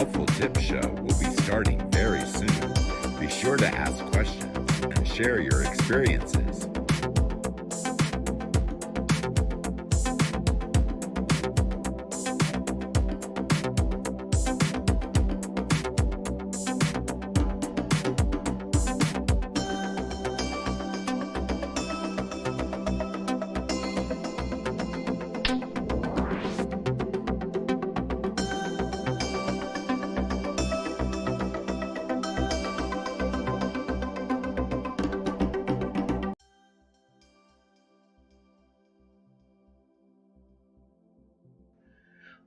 Helpful Tip Show will be starting very soon. Be sure to ask questions and share your experiences.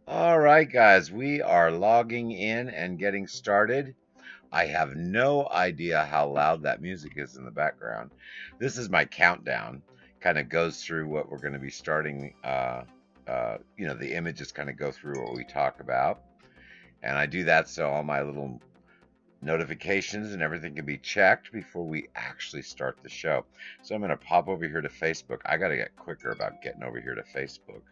All right, guys, we are logging in and getting started. I have no idea how loud that music is in the background. This is my countdown. Kind of goes through what we're going to be starting. The images kind of go through what we talk about. And I do that so all my little notifications and everything can be checked before we actually start the show. So I'm going to pop over here to Facebook. I got to get quicker about getting over here to Facebook.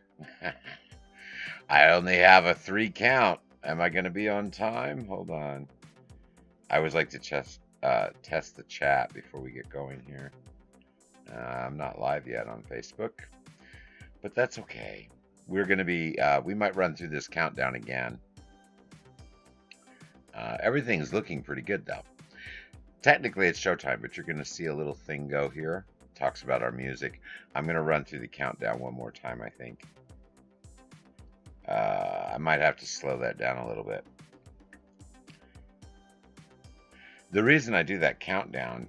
I only have a 3 count. Am I going to be on time? Hold on. I always like to test the chat before we get going here. I'm not live yet on Facebook, but that's okay. We're going to be, we might run through this countdown again. Everything's looking pretty good though. Technically it's showtime, but you're going to see a little thing go here. It talks about our music. I'm going to run through the countdown one more time, I think. I might have to slow that down a little bit. The reason I do that countdown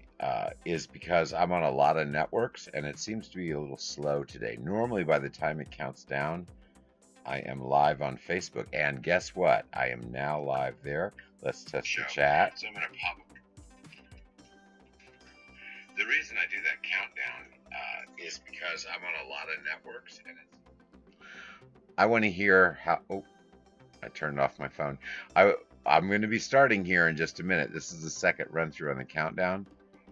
is because I'm on a lot of networks and it seems to be a little slow today. Normally by the time it counts down, I am live on Facebook. And guess what? I am now live there. Let's test the chat. So I'm going to pop. The reason I do that countdown is because I'm on a lot of networks and I want to hear how. Oh, I turned off my phone. I'm going to be starting here in just a minute. This is the second run through on the countdown.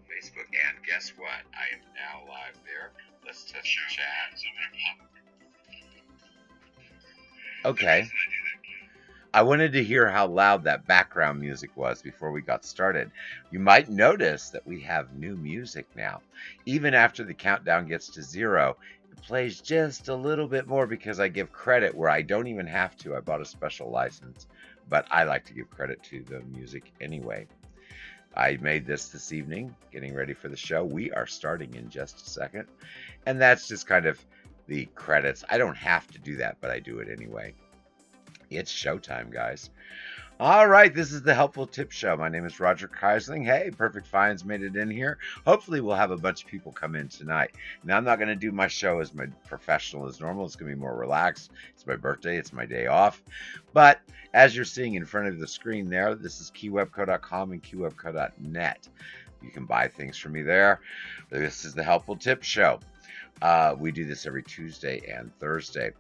Facebook, and guess what? I am now live there. Let's test the chat. So I'm going to pop. Okay. I wanted to hear how loud that background music was before we got started. You might notice that we have new music now. Even after the countdown gets to 0, it plays just a little bit more because I give credit where I don't even have to. I bought a special license, but I like to give credit to the music anyway. I made this evening, getting ready for the show. We are starting in just a second, and that's just kind of the credits. I don't have to do that, but I do it anyway. It's showtime, guys. All right, this is the Helpful Tip Show. My name is Roger Keyserling. Hey, Perfect Finds made it in here. Hopefully we'll have a bunch of people come in tonight. Now, I'm not going to do my show as my professional as normal. It's going to be more relaxed. It's my birthday. It's my day off. But as you're seeing in front of the screen there, this is keywebco.com and keywebco.net. You can buy things from me there. This is the Helpful Tip Show. We do this every Tuesday and Thursday.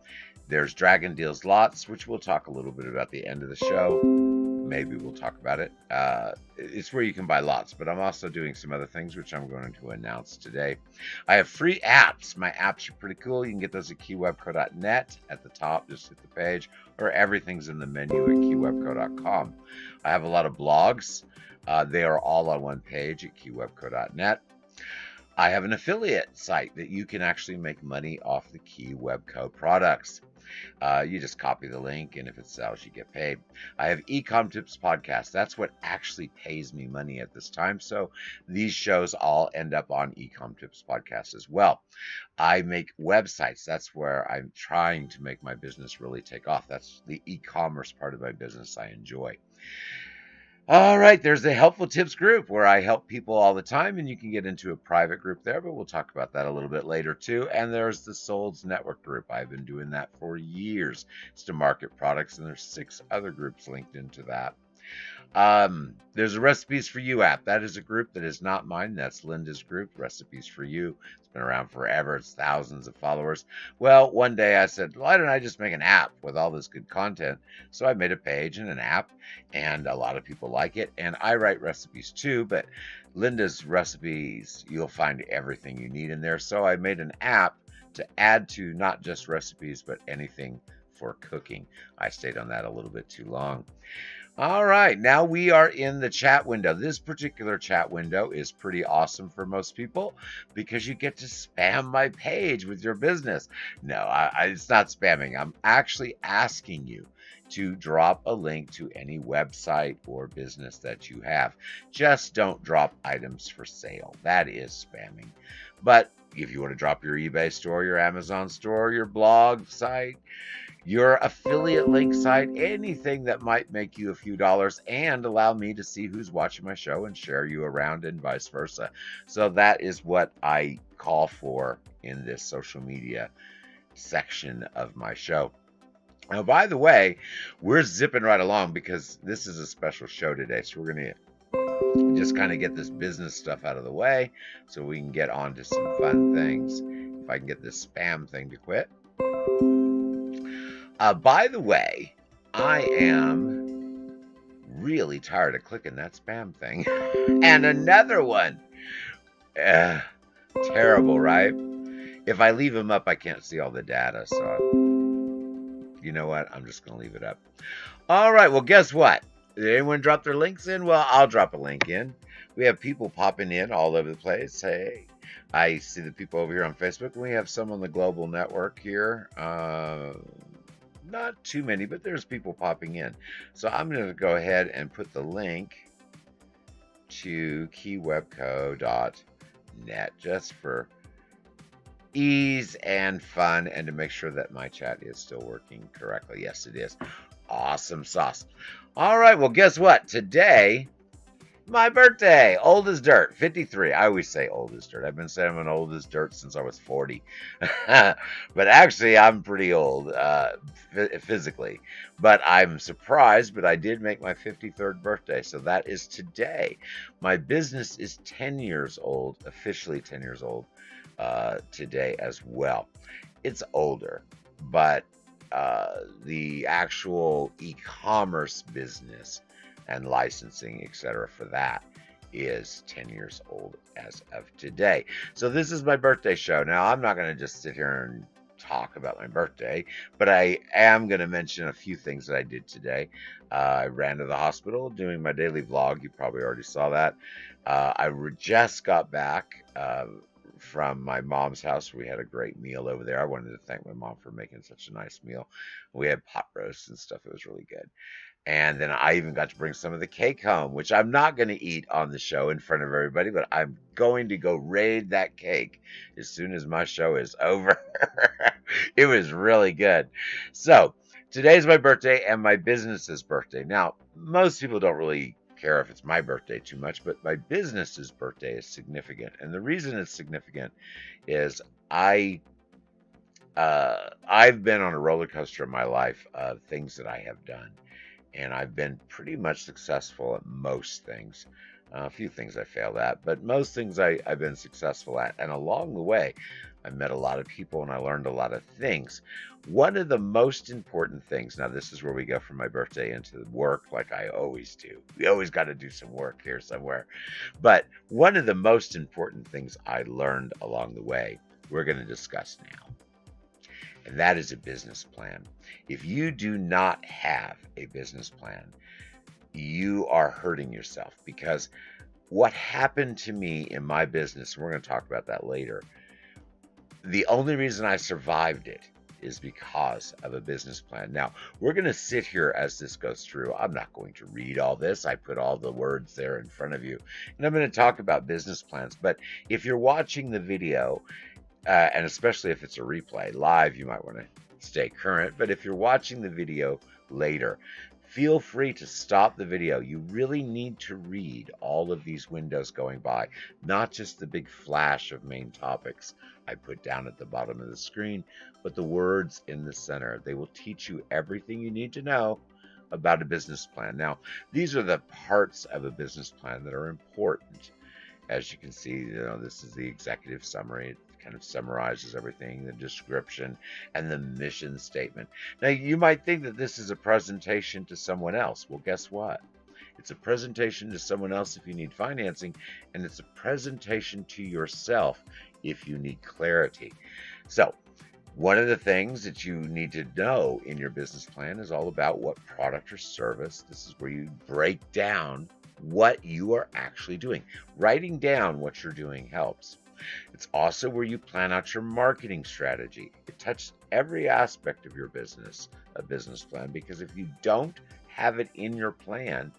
There's Dragon Deals Lots, which we'll talk a little bit about at the end of the show. Maybe we'll talk about it. It's where you can buy lots, but I'm also doing some other things, which I'm going to announce today. I have free apps. My apps are pretty cool. You can get those at keywebco.net at the top. Just hit the page, or everything's in the menu at keywebco.com. I have a lot of blogs. They are all on one page at keywebco.net. I have an affiliate site that you can actually make money off the Keywebco products. You just copy the link, and if it sells, you get paid. I have eCom Tips Podcast. That's what actually pays me money at this time. So these shows all end up on eCom Tips Podcast as well. I make websites. That's where I'm trying to make my business really take off. That's the e-commerce part of my business I enjoy. All right, there's the Helpful Tips group where I help people all the time, and you can get into a private group there, but we'll talk about that a little bit later too. And there's the Solds Network group. I've been doing that for years. It's to market products, and there's 6 other groups linked into that. There's a Recipes for You app. That is a group that is not mine. That's Linda's group, Recipes for You. It's been around forever. It's thousands of followers. Well, one day I said, why don't I just make an app with all this good content? So I made a page and an app, and a lot of people like it. And I write recipes too, but Linda's recipes, you'll find everything you need in there. So I made an app to add to not just recipes, but anything for cooking. I stayed on that a little bit too long. All right, now we are in the chat window. This particular chat window is pretty awesome for most people because you get to spam my page with your business. No, it's not spamming. I'm actually asking you to drop a link to any website or business that you have. Just don't drop items for sale. That is spamming. But if you want to drop your eBay store, your Amazon store, your blog site, your affiliate link site, anything that might make you a few dollars and allow me to see who's watching my show and share you around and vice versa. So that is what I call for in this social media section of my show. Now, by the way, we're zipping right along because this is a special show today. So we're going to just kind of get this business stuff out of the way so we can get on to some fun things. If I can get this spam thing to quit. By the way, I am really tired of clicking that spam thing. And another one. Terrible, right? If I leave them up, I can't see all the data. So, you know what? I'm just going to leave it up. All right. Well, guess what? Did anyone drop their links in? Well, I'll drop a link in. We have people popping in all over the place. Hey, I see the people over here on Facebook. We have some on the global network here. Not too many, but there's people popping in. So I'm going to go ahead and put the link to keywebco.net just for ease and fun and to make sure that my chat is still working correctly. Yes, it is. Awesome sauce. All right, well, guess what? Today, my birthday, old as dirt, 53. I always say old as dirt. I've been saying I'm old as dirt since I was 40. But actually, I'm pretty old physically. But I'm surprised, but I did make my 53rd birthday. So that is today. My business is 10 years old, officially 10 years old today as well. It's older, but the actual e-commerce business and licensing, etc., for that is 10 years old as of today. So this is my birthday show. Now, I'm not going to just sit here and talk about my birthday, but I am going to mention a few things that I did today. I ran to the hospital doing my daily vlog. You probably already saw that. I just got back from my mom's house. We had a great meal over there. I wanted to thank my mom for making such a nice meal. We had pot roast and stuff. It was really good. And then I even got to bring some of the cake home, which I'm not going to eat on the show in front of everybody, but I'm going to go raid that cake as soon as my show is over. It was really good. So today's my birthday and my business's birthday. Now, most people don't really care if it's my birthday too much, but my business's birthday is significant. And the reason it's significant is I've been on a roller coaster in my life of things that I have done. And I've been pretty much successful at most things. A few things I failed at, but most things I've been successful at. And along the way, I met a lot of people and I learned a lot of things. One of the most important things, now this is where we go from my birthday into work like I always do. We always got to do some work here somewhere. But one of the most important things I learned along the way, we're going to discuss now. And that is a business plan. If you do not have a business plan, you are hurting yourself, because what happened to me in my business, and we're going to talk about that later, the only reason I survived it is because of a business plan. Now, we're going to sit here as this goes through. I'm not going to read all this. I put all the words there in front of you, and I'm going to talk about business plans. But if you're watching the video, and especially if it's a replay live, you might want to stay current. But if you're watching the video later, feel free to stop the video. You really need to read all of these windows going by, not just the big flash of main topics I put down at the bottom of the screen, but the words in the center. They will teach you everything you need to know about a business plan. Now, these are the parts of a business plan that are important. As you can see, this is the executive summary. It kind of summarizes everything, the description and the mission statement. Now, you might think that this is a presentation to someone else. Well, guess what? It's a presentation to someone else if you need financing, and it's a presentation to yourself if you need clarity. So One of the things that you need to know in your business plan is all about what product or service. This is where you break down what you are actually doing. Writing down what you're doing helps. It's also where you plan out your marketing strategy. It touches every aspect of your business, a business plan, because if you don't have it in your plan,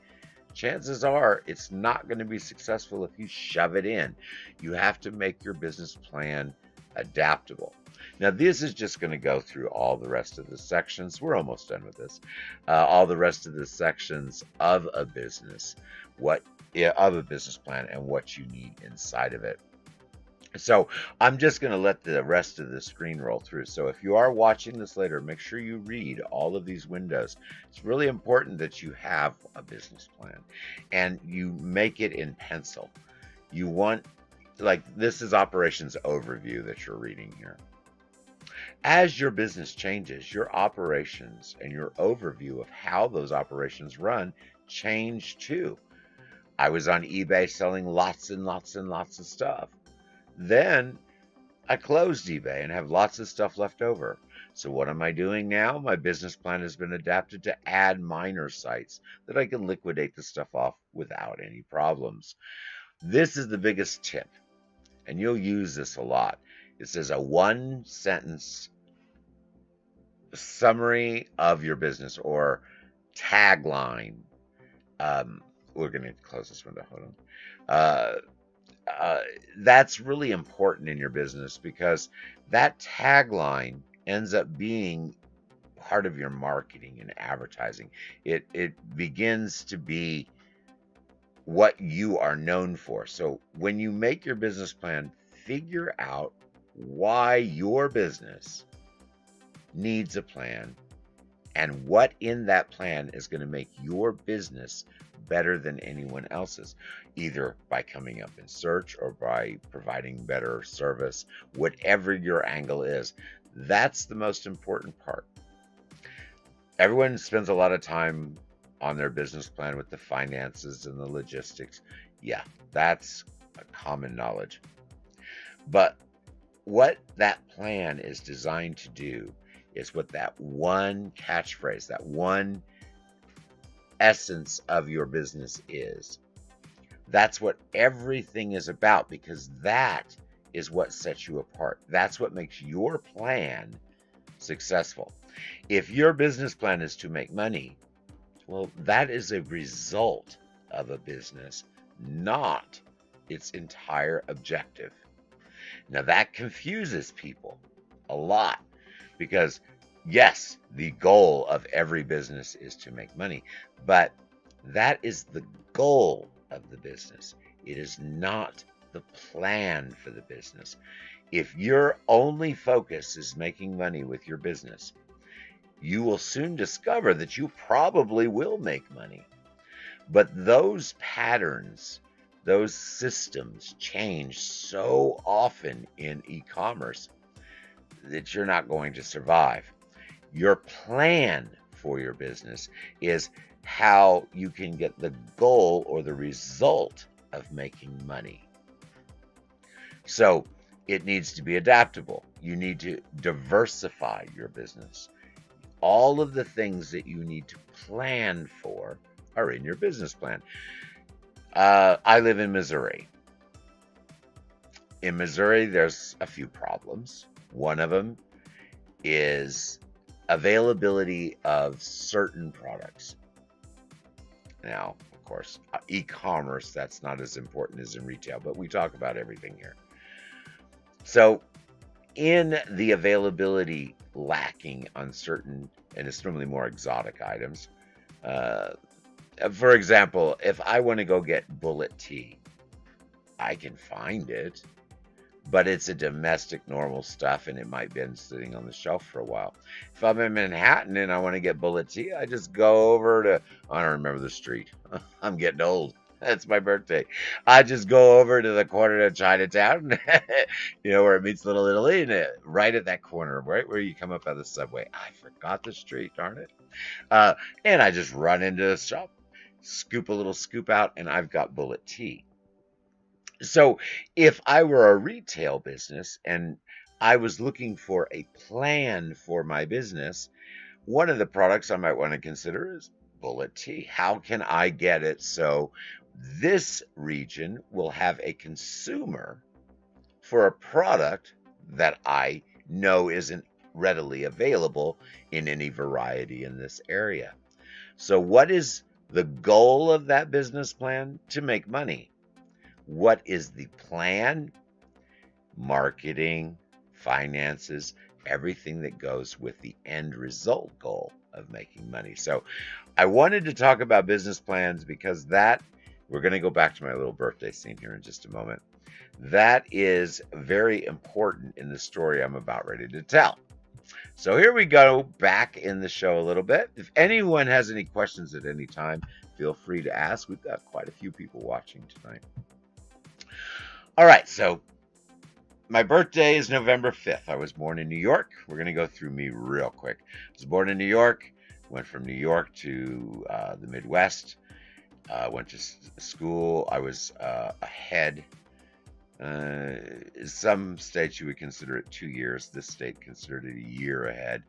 chances are it's not going to be successful if you shove it in. You have to make your business plan adaptable. Now, this is just going to go through all the rest of the sections. We're almost done with this. All the rest of the sections of a business, of a business plan, and what you need inside of it. So I'm just going to let the rest of the screen roll through. So if you are watching this later, make sure you read all of these windows. It's really important that you have a business plan and you make it in pencil. You want, like, this is operations overview that you're reading here. As your business changes, your operations and your overview of how those operations run change too. I was on eBay selling lots and lots and lots of stuff. Then I closed eBay and have lots of stuff left over. So what am I doing now? My business plan has been adapted to add minor sites that I can liquidate the stuff off without any problems. This is the biggest tip, and you'll use this a lot. It says a one-sentence summary of your business or tagline. We're going to close this window. Hold on. That's really important in your business because that tagline ends up being part of your marketing and advertising. It begins to be what you are known for. So when you make your business plan, figure out why your business needs a plan and what in that plan is going to make your business better than anyone else's, either by coming up in search or by providing better service. Whatever your angle is, that's the most important part. Everyone spends a lot of time on their business plan with the finances and the logistics. Yeah, that's a common knowledge. But what that plan is designed to do is what that one catchphrase, that one essence of your business is. That's what everything is about, because that is what sets you apart. That's what makes your plan successful. If your business plan is to make money, well, that is a result of a business, not its entire objective. Now, that confuses people a lot because, yes, the goal of every business is to make money, but that is the goal of the business. It is not the plan for the business. If your only focus is making money with your business, you will soon discover that you probably will make money. But those patterns, those systems change so often in e-commerce that you're not going to survive. Your plan for your business is how you can get the goal or the result of making money. So it needs to be adaptable. You need to diversify your business. All of the things that you need to plan for are in your business plan. I live in Missouri. In Missouri, there's a few problems. One of them is availability of certain products. Now, of course, e-commerce, that's not as important as in retail, but we talk about everything here. So in the availability lacking on certain, and it's normally more exotic items, for example, if I want to go get bullet tea, I can find it, but it's a domestic normal stuff and it might have been sitting on the shelf for a while. If I'm in Manhattan and I want to get bullet tea, I just go over to, I don't remember the street. I'm getting old. That's my birthday. I just go over to the corner of Chinatown, where it meets Little Italy, and right at that corner, right where you come up out of the subway. I forgot the street, darn it. And I just run into the shop, scoop a little scoop out, and I've got bullet tea. So if I were a retail business and I was looking for a plan for my business. One of the products I might want to consider is bullet tea. How can I get it so this region will have a consumer for a product that I know isn't readily available in any variety in this area? So, what is the goal of that business plan? To make money. What is the plan? Marketing, finances, everything that goes with the end result goal of making money. So, I wanted to talk about business plans because we're going to go back to my little birthday scene here in just a moment. That is very important in the story I'm about ready to tell. So here we go, back in the show a little bit. If anyone has any questions at any time, feel free to ask. We've got quite a few people watching tonight. All right, so my birthday is November 5th. I was born in New York. We're going to go through me real quick. I was born in New York, went from New York to the Midwest, went to school. I was ahead. Some states you would consider it 2 years. This state considered it a year ahead.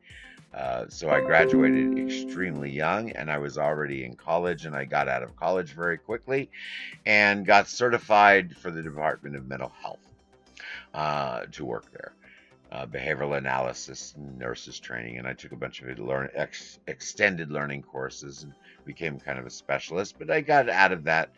So I graduated extremely young, and I was already in college, and I got out of college very quickly and got certified for the Department of Mental Health to work there. Behavioral analysis and nurses training, and I took a bunch of extended learning courses and became kind of a specialist, but I got out of that.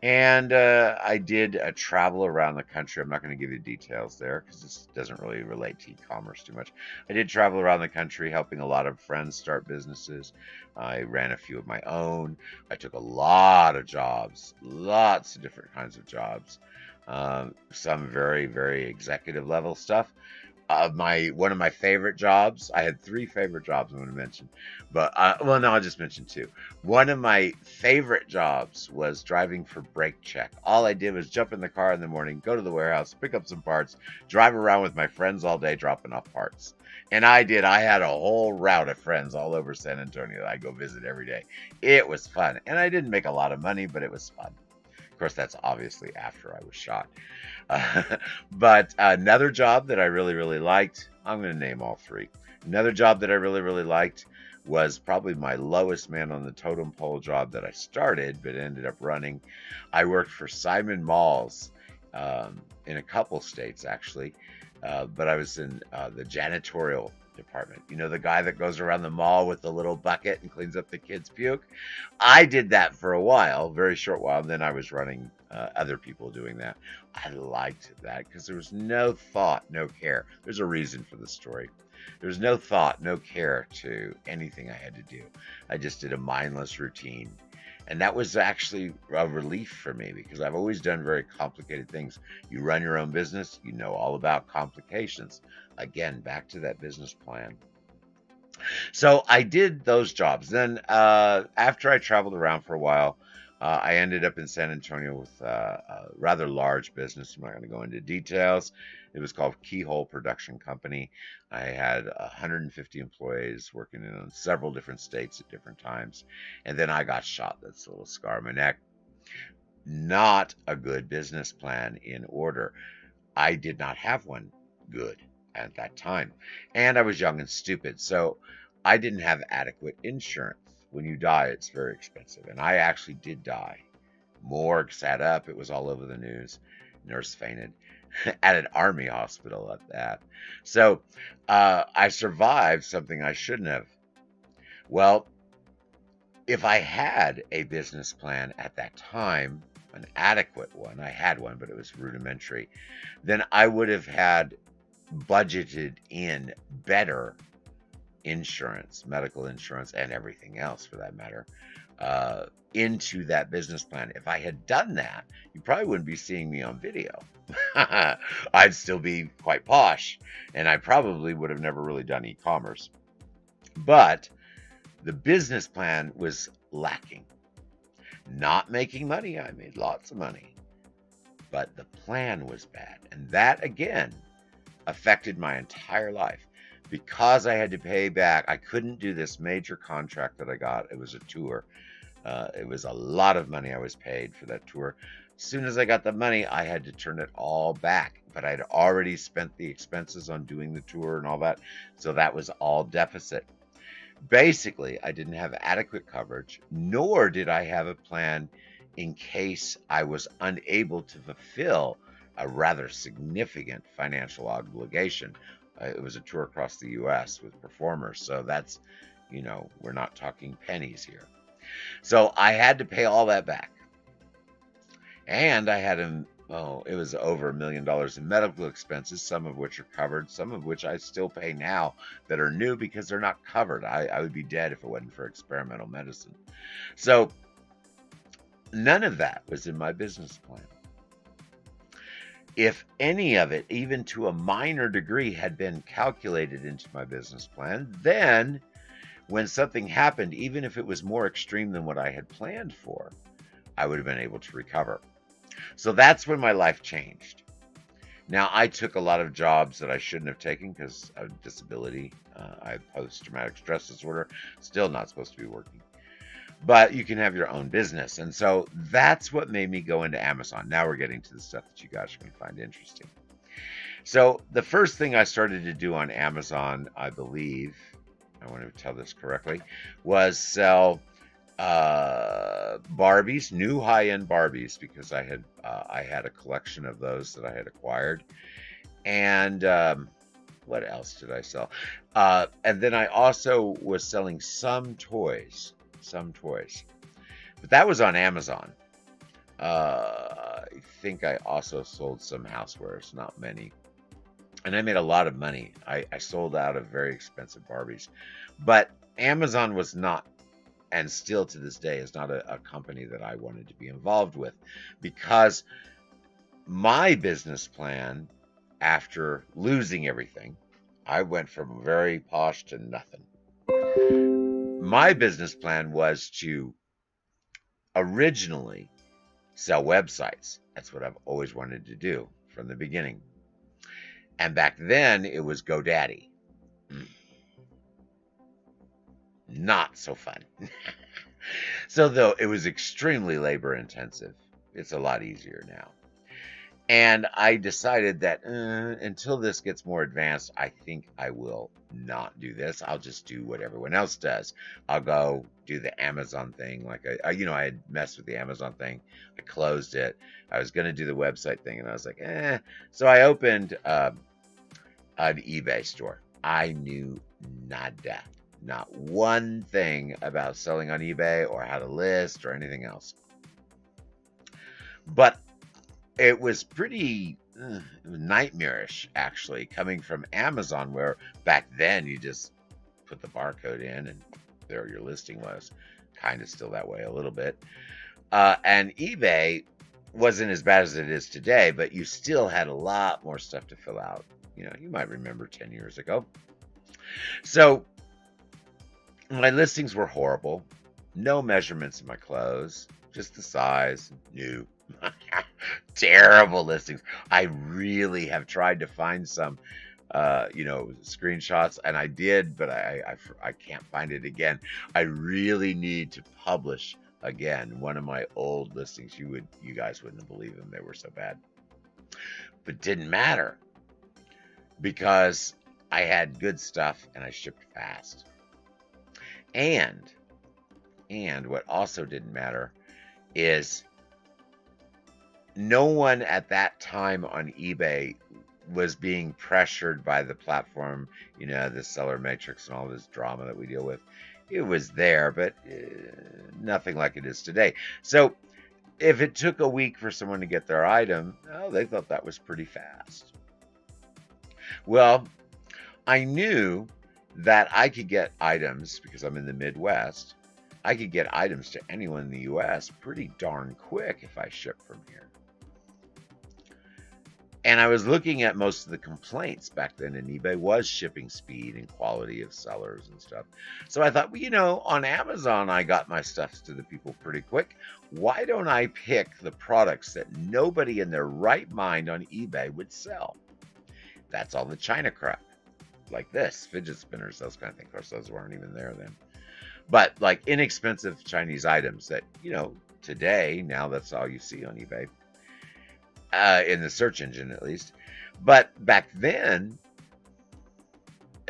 And I did travel around the country. I'm not going to give you details there because this doesn't really relate to e-commerce too much. I did travel around the country helping a lot of friends start businesses. I ran a few of my own. I took a lot of jobs, lots of different kinds of jobs. Some very, very executive level stuff. One of my favorite jobs. I had 3 favorite jobs I'm going to mention, but well, no, I'll just mention 2. One of my favorite jobs was driving for Brake Check. All I did was jump in the car in the morning, go to the warehouse, pick up some parts, drive around with my friends all day dropping off parts. And I had a whole route of friends all over San Antonio that I go visit every day. It was fun, and I didn't make a lot of money, but it was fun. Of course, that's obviously after I was shot. But another job that I really, really liked, I'm going to name all 3. Another job that I really, really liked was probably my lowest man on the totem pole job that I started, but ended up running. I worked for Simon Malls in a couple states, actually, but I was in the janitorial department. You know, the guy that goes around the mall with the little bucket and cleans up the kids' puke? I did that for a while, very short while, and then I was running other people doing that. I liked that because there was no thought, no care. There's a reason for the story. There was no thought, no care to anything I had to do. I just did a mindless routine. And that was actually a relief for me because I've always done very complicated things. You run your own business, you know all about complications. Again, back to that business plan. So I did those jobs. Then after I traveled around for a while, I ended up in San Antonio with a rather large business. I'm not going to go into details. It was called Keyhole Production Company. I had 150 employees working in several different states at different times. And then I got shot. That's a little scar on my neck. Not a good business plan in order. I did not have one good at that time. And I was young and stupid. So I didn't have adequate insurance. When you die, it's very expensive. And I actually did die. Morgue sat up. It was all over the news. Nurse fainted at an army hospital at that. So I survived something I shouldn't have. Well, if I had a business plan at that time, an adequate one, I had one, but it was rudimentary, then I would have had budgeted in better insurance, medical insurance, and everything else for that matter, into that business plan. If I had done that, you probably wouldn't be seeing me on video. I'd still be quite posh, and I probably would have never really done e-commerce. But the business plan was lacking. Not making money. I made lots of money, but the plan was bad. And that, again, affected my entire life. Because I had to pay back, I couldn't do this major contract that I got. It was a tour It was a lot of money I was paid for that tour. As soon as I got the money, I had to turn it all back. But I'd already spent the expenses on doing the tour and all that. So that was all deficit. Basically, I didn't have adequate coverage, nor did I have a plan in case I was unable to fulfill a rather significant financial obligation. It was a tour across the US with performers. So that's, we're not talking pennies here. So I had to pay all that back. And I had it was over $1 million in medical expenses, some of which are covered, some of which I still pay now that are new because they're not covered. I would be dead if it wasn't for experimental medicine. So none of that was in my business plan. If any of it, even to a minor degree, had been calculated into my business plan, then when something happened, even if it was more extreme than what I had planned for, I would have been able to recover. So that's when my life changed. Now, I took a lot of jobs that I shouldn't have taken because of disability. I have post-traumatic stress disorder, still not supposed to be working. But you can have your own business. And so that's what made me go into Amazon. Now we're getting to the stuff that you guys are going to find interesting. So the first thing I started to do on Amazon, I believe, I want to tell this correctly, was sell Barbies, new high-end Barbies, because I had a collection of those that I had acquired. And what else did I sell? And then I also was selling some toys. But that was on Amazon. I think I also sold some housewares, not many. And I made a lot of money. I sold out of very expensive Barbies. But Amazon was not, and still to this day is not, a company that I wanted to be involved with, because my business plan, after losing everything, I went from very posh to nothing. My business plan was to originally sell websites. That's what I've always wanted to do from the beginning. And back then it was GoDaddy. Not so fun. So though it was extremely labor intensive, it's a lot easier now. And I decided that until this gets more advanced, I think I will not do this. I'll just do what everyone else does. I'll go do the Amazon thing. Like I had messed with the Amazon thing. I closed it. I was going to do the website thing, and I was like, So I opened an eBay store. I knew nada. Not one thing about selling on eBay or how to list or anything else. But it was pretty nightmarish, actually, coming from Amazon, where back then you just put the barcode in and there your listing was. Kind of still that way a little bit. And eBay wasn't as bad as it is today, but you still had a lot more stuff to fill out. You might remember 10 years ago. So my listings were horrible. No measurements in my clothes, just the size, new. Terrible listings. I really have tried to find some screenshots, and I did, but I can't find it again. I really need to publish again one of my old listings. You guys wouldn't believe them, they were so bad. But it didn't matter, because I had good stuff and I shipped fast. And what also didn't matter is no one at that time on eBay was being pressured by the platform, the seller matrix and all this drama that we deal with. It was there, but nothing like it is today. So if it took a week for someone to get their item, they thought that was pretty fast. Well, I knew that I could get items, because I'm in the Midwest, I could get items to anyone in the US pretty darn quick if I shipped from here. And I was looking at most of the complaints back then in eBay was shipping speed and quality of sellers and stuff. So I thought, on Amazon, I got my stuff to the people pretty quick. Why don't I pick the products that nobody in their right mind on eBay would sell? That's all the China crap. Like this, fidget spinners, those kind of things. Of course, those weren't even there then. But like inexpensive Chinese items that, today, now that's all you see on eBay, in the search engine at least. But back then,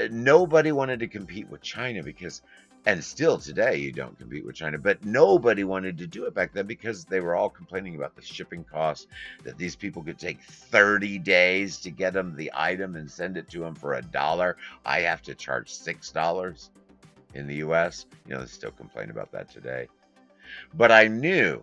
nobody wanted to compete with China because, and still today, you don't compete with China, but nobody wanted to do it back then because they were all complaining about the shipping costs, that these people could take 30 days to get them the item and send it to them for $1. I have to charge $6 in the US. They still complain about that today. But I knew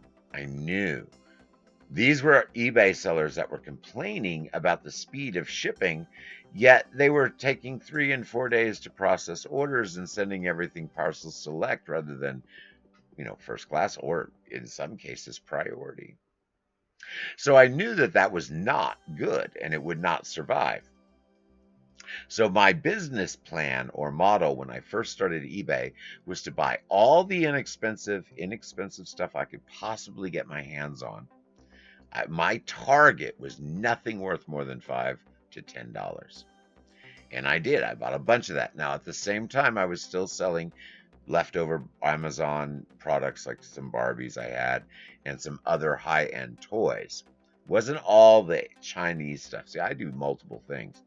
these were eBay sellers that were complaining about the speed of shipping, yet they were taking 3 and 4 days to process orders and sending everything parcel select rather than, first class, or in some cases priority. So I knew that that was not good and it would not survive. So my business plan or model when I first started eBay was to buy all the inexpensive stuff I could possibly get my hands on. My target was nothing worth more than $5 to $10. And I did. I bought a bunch of that. Now, at the same time, I was still selling leftover Amazon products like some Barbies I had and some other high-end toys. Wasn't all the Chinese stuff. See, I do multiple things.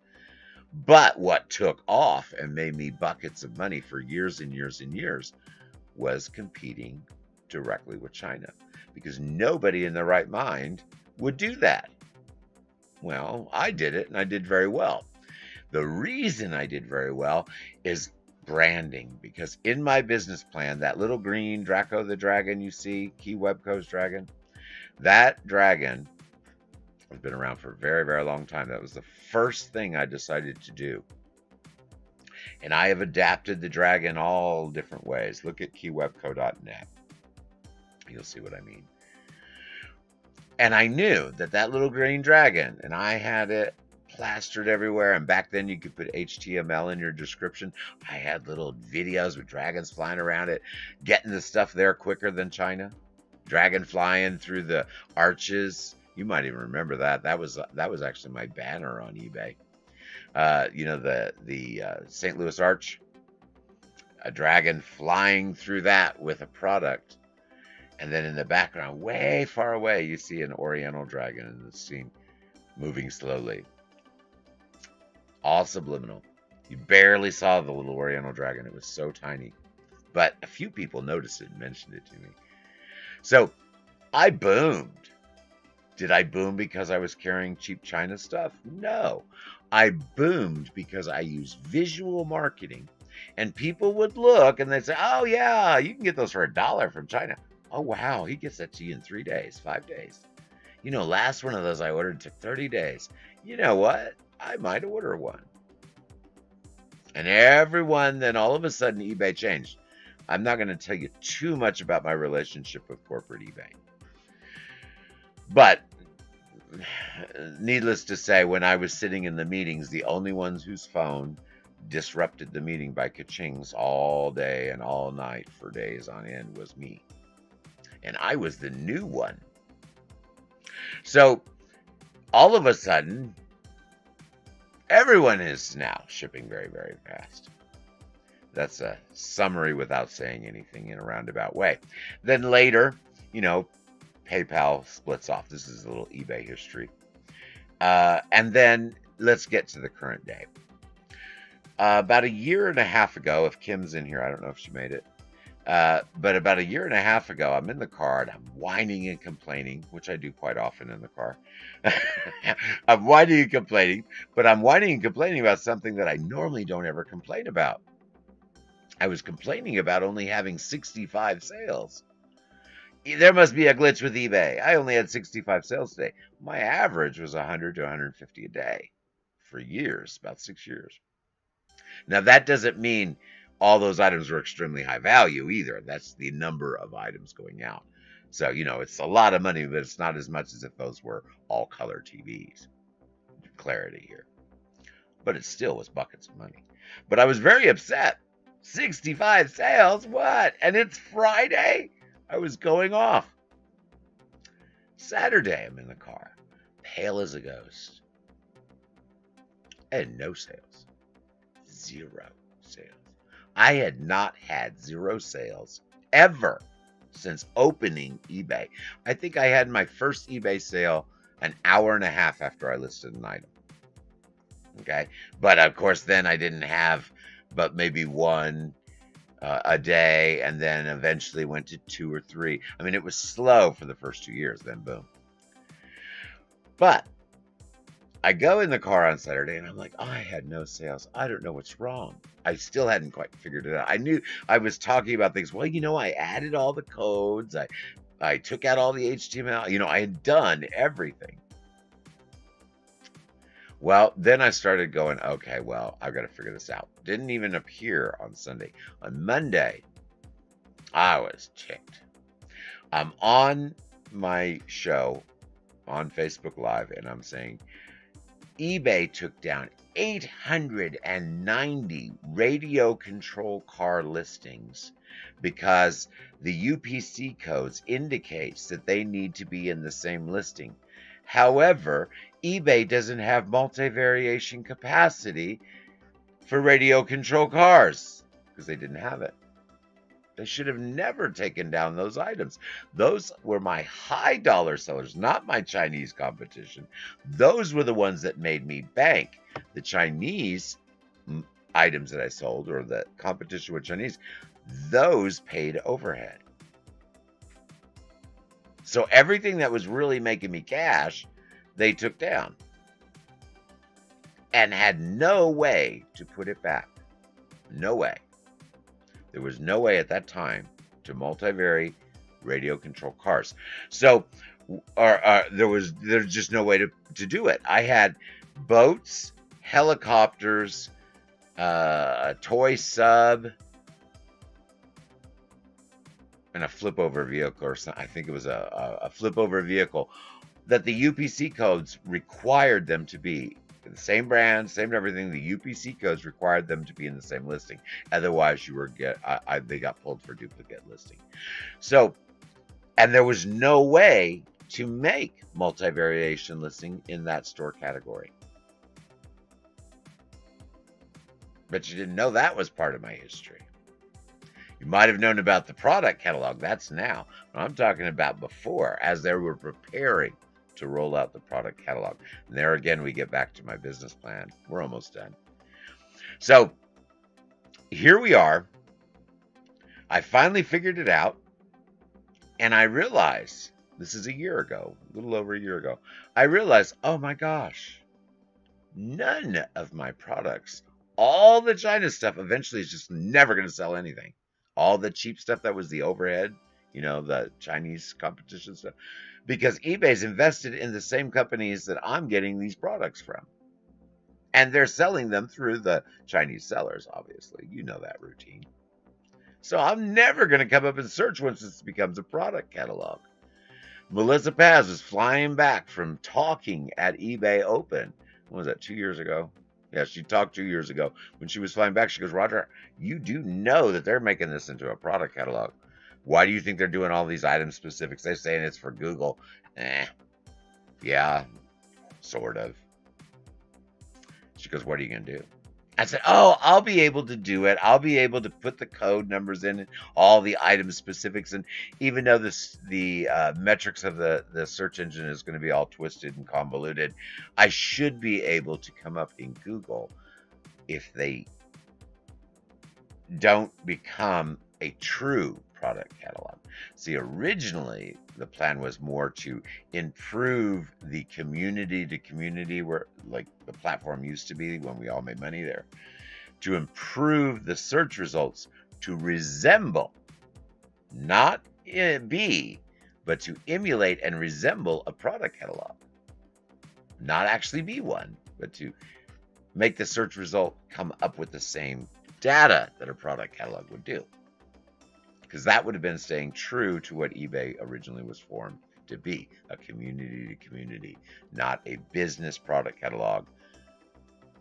But what took off and made me buckets of money for years and years and years was competing directly with China, because nobody in their right mind would do that. Well, I did it, and I did very well. The reason I did very well is branding, because in my business plan, that little green Draco the dragon you see, Keywebco's dragon, that dragon has been around for a very, very long time. That was the first thing I decided to do. And I have adapted the dragon all different ways. Look at keywebco.net. You'll see what I mean. And I knew that little green dragon, and I had it plastered everywhere. And back then you could put HTML in your description. I had little videos with dragons flying around it, getting the stuff there quicker than China. Dragon flying through the arches. You might even remember that. That was actually my banner on eBay. The St. Louis Arch. A dragon flying through that with a product. And then in the background, way far away, you see an oriental dragon in the scene, moving slowly. All subliminal. You barely saw the little oriental dragon. It was so tiny. But a few people noticed it and mentioned it to me. So I boomed. Did I boom because I was carrying cheap China stuff? No. I boomed because I used visual marketing. And people would look and they'd say, oh, yeah, you can get those for $1 from China. Oh, wow, he gets that to you in 3 days, 5 days. Last one of those I ordered took 30 days. You know what? I might order one. And then all of a sudden, eBay changed. I'm not going to tell you too much about my relationship with corporate eBay. But needless to say, when I was sitting in the meetings, the only ones whose phone disrupted the meeting by ka-chings all day and all night for days on end was me. And I was the new one. So all of a sudden, everyone is now shipping very, very fast. That's a summary without saying anything in a roundabout way. Then later, PayPal splits off. This is a little eBay history. And then let's get to the current day. About a year and a half ago, if Kim's in here, I don't know if she made it. But about a year and a half ago, I'm in the car and I'm whining and complaining, which I do quite often in the car. I'm whining and complaining, but I'm whining and complaining about something that I normally don't ever complain about. I was complaining about only having 65 sales. There must be a glitch with eBay. I only had 65 sales today. My average was 100 to 150 a day for years, about 6 years. Now, that doesn't mean all those items were extremely high value either. That's the number of items going out. So, it's a lot of money, but it's not as much as if those were all color TVs. Clarity here. But it still was buckets of money. But I was very upset. 65 sales? What? And it's Friday? I was going off. Saturday, I'm in the car. Pale as a ghost. I had no sales. 0 sales. I had not had 0 sales ever since opening eBay. I think I had my first eBay sale an hour and a half after I listed an item. Okay. But of course, then I didn't have but maybe one a day, and then eventually went to 2 or 3. I mean, it was slow for the first 2 years, then boom. But I go in the car on Saturday and I'm like, oh, I had no sales. I don't know what's wrong. I still hadn't quite figured it out. I knew I was talking about things. Well, I added all the codes. I took out all the HTML. I had done everything. Well, then I started going, okay, well, I've got to figure this out. Didn't even appear on Sunday. On Monday, I was ticked. I'm on my show on Facebook Live, and I'm saying eBay took down 890 radio control car listings because the UPC codes indicates that they need to be in the same listing. However, eBay doesn't have multi-variation capacity for radio control cars because they didn't have it. They should have never taken down those items. Those were my high dollar sellers, not my Chinese competition. Those were the ones that made me bank. The Chinese items that I sold, or the competition with Chinese, those paid overhead. So everything that was really making me cash, they took down and had no way to put it back. No way. There was no way at that time to multivary radio control cars. So there's just no way to do it. I had boats, helicopters, a toy sub, and a flip over vehicle, or something. I think it was a flip over vehicle that the UPC codes required them to be. The same brand, same everything. The UPC codes required them to be in the same listing. Otherwise, they got pulled for duplicate listing. So, and there was no way to make multi-variation listing in that store category. But you didn't know that was part of my history. You might have known about the product catalog. That's now. I'm talking about before, as they were preparing to roll out the product catalog. And there again, we get back to my business plan. We're almost done. So here we are. I finally figured it out. And I realized, this is a year ago, a little over a year ago, I realized, oh my gosh, none of my products, all the China stuff eventually is just never going to sell anything. All the cheap stuff that was the overhead, the Chinese competition stuff, because eBay's invested in the same companies that I'm getting these products from. And they're selling them through the Chinese sellers, obviously. You know that routine. So I'm never going to come up in search once this becomes a product catalog. Melissa Paz was flying back from talking at eBay Open. What was that, 2 years ago? Yeah, she talked 2 years ago. When she was flying back, she goes, Roger, you do know that they're making this into a product catalog. Why do you think they're doing all these item specifics? They're saying it's for Google. Yeah, sort of. She goes, what are you going to do? I said, oh, I'll be able to do it. I'll be able to put the code numbers in, all the item specifics. And even though the metrics of the search engine is going to be all twisted and convoluted, I should be able to come up in Google if they don't become a true product catalog. See, originally the plan was more to improve the community to community, where like the platform used to be when we all made money there, to improve the search results to resemble, not be, but to emulate and resemble a product catalog. Not actually be one, but to make the search result come up with the same data that a product catalog would do. Because that would have been staying true to what eBay originally was formed to be, a community to community, not a business product catalog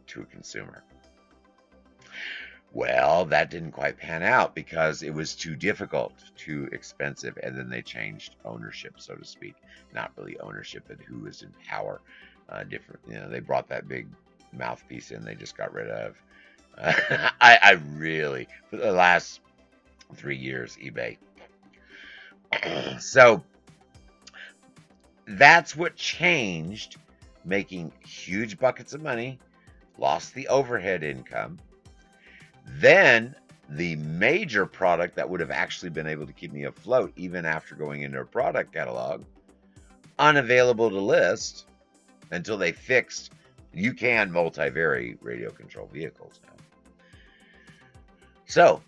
to a consumer. Well, that didn't quite pan out because it was too difficult, too expensive, and then they changed ownership, so to speak. Not really ownership, but who was in power. They brought that big mouthpiece in they just got rid of. I really, for the last 3 years, eBay. So that's what changed, making huge buckets of money, lost the overhead income. Then the major product that would have actually been able to keep me afloat, even after going into a product catalog, unavailable to list until they fixed you can multi-vary radio control vehicles now. So,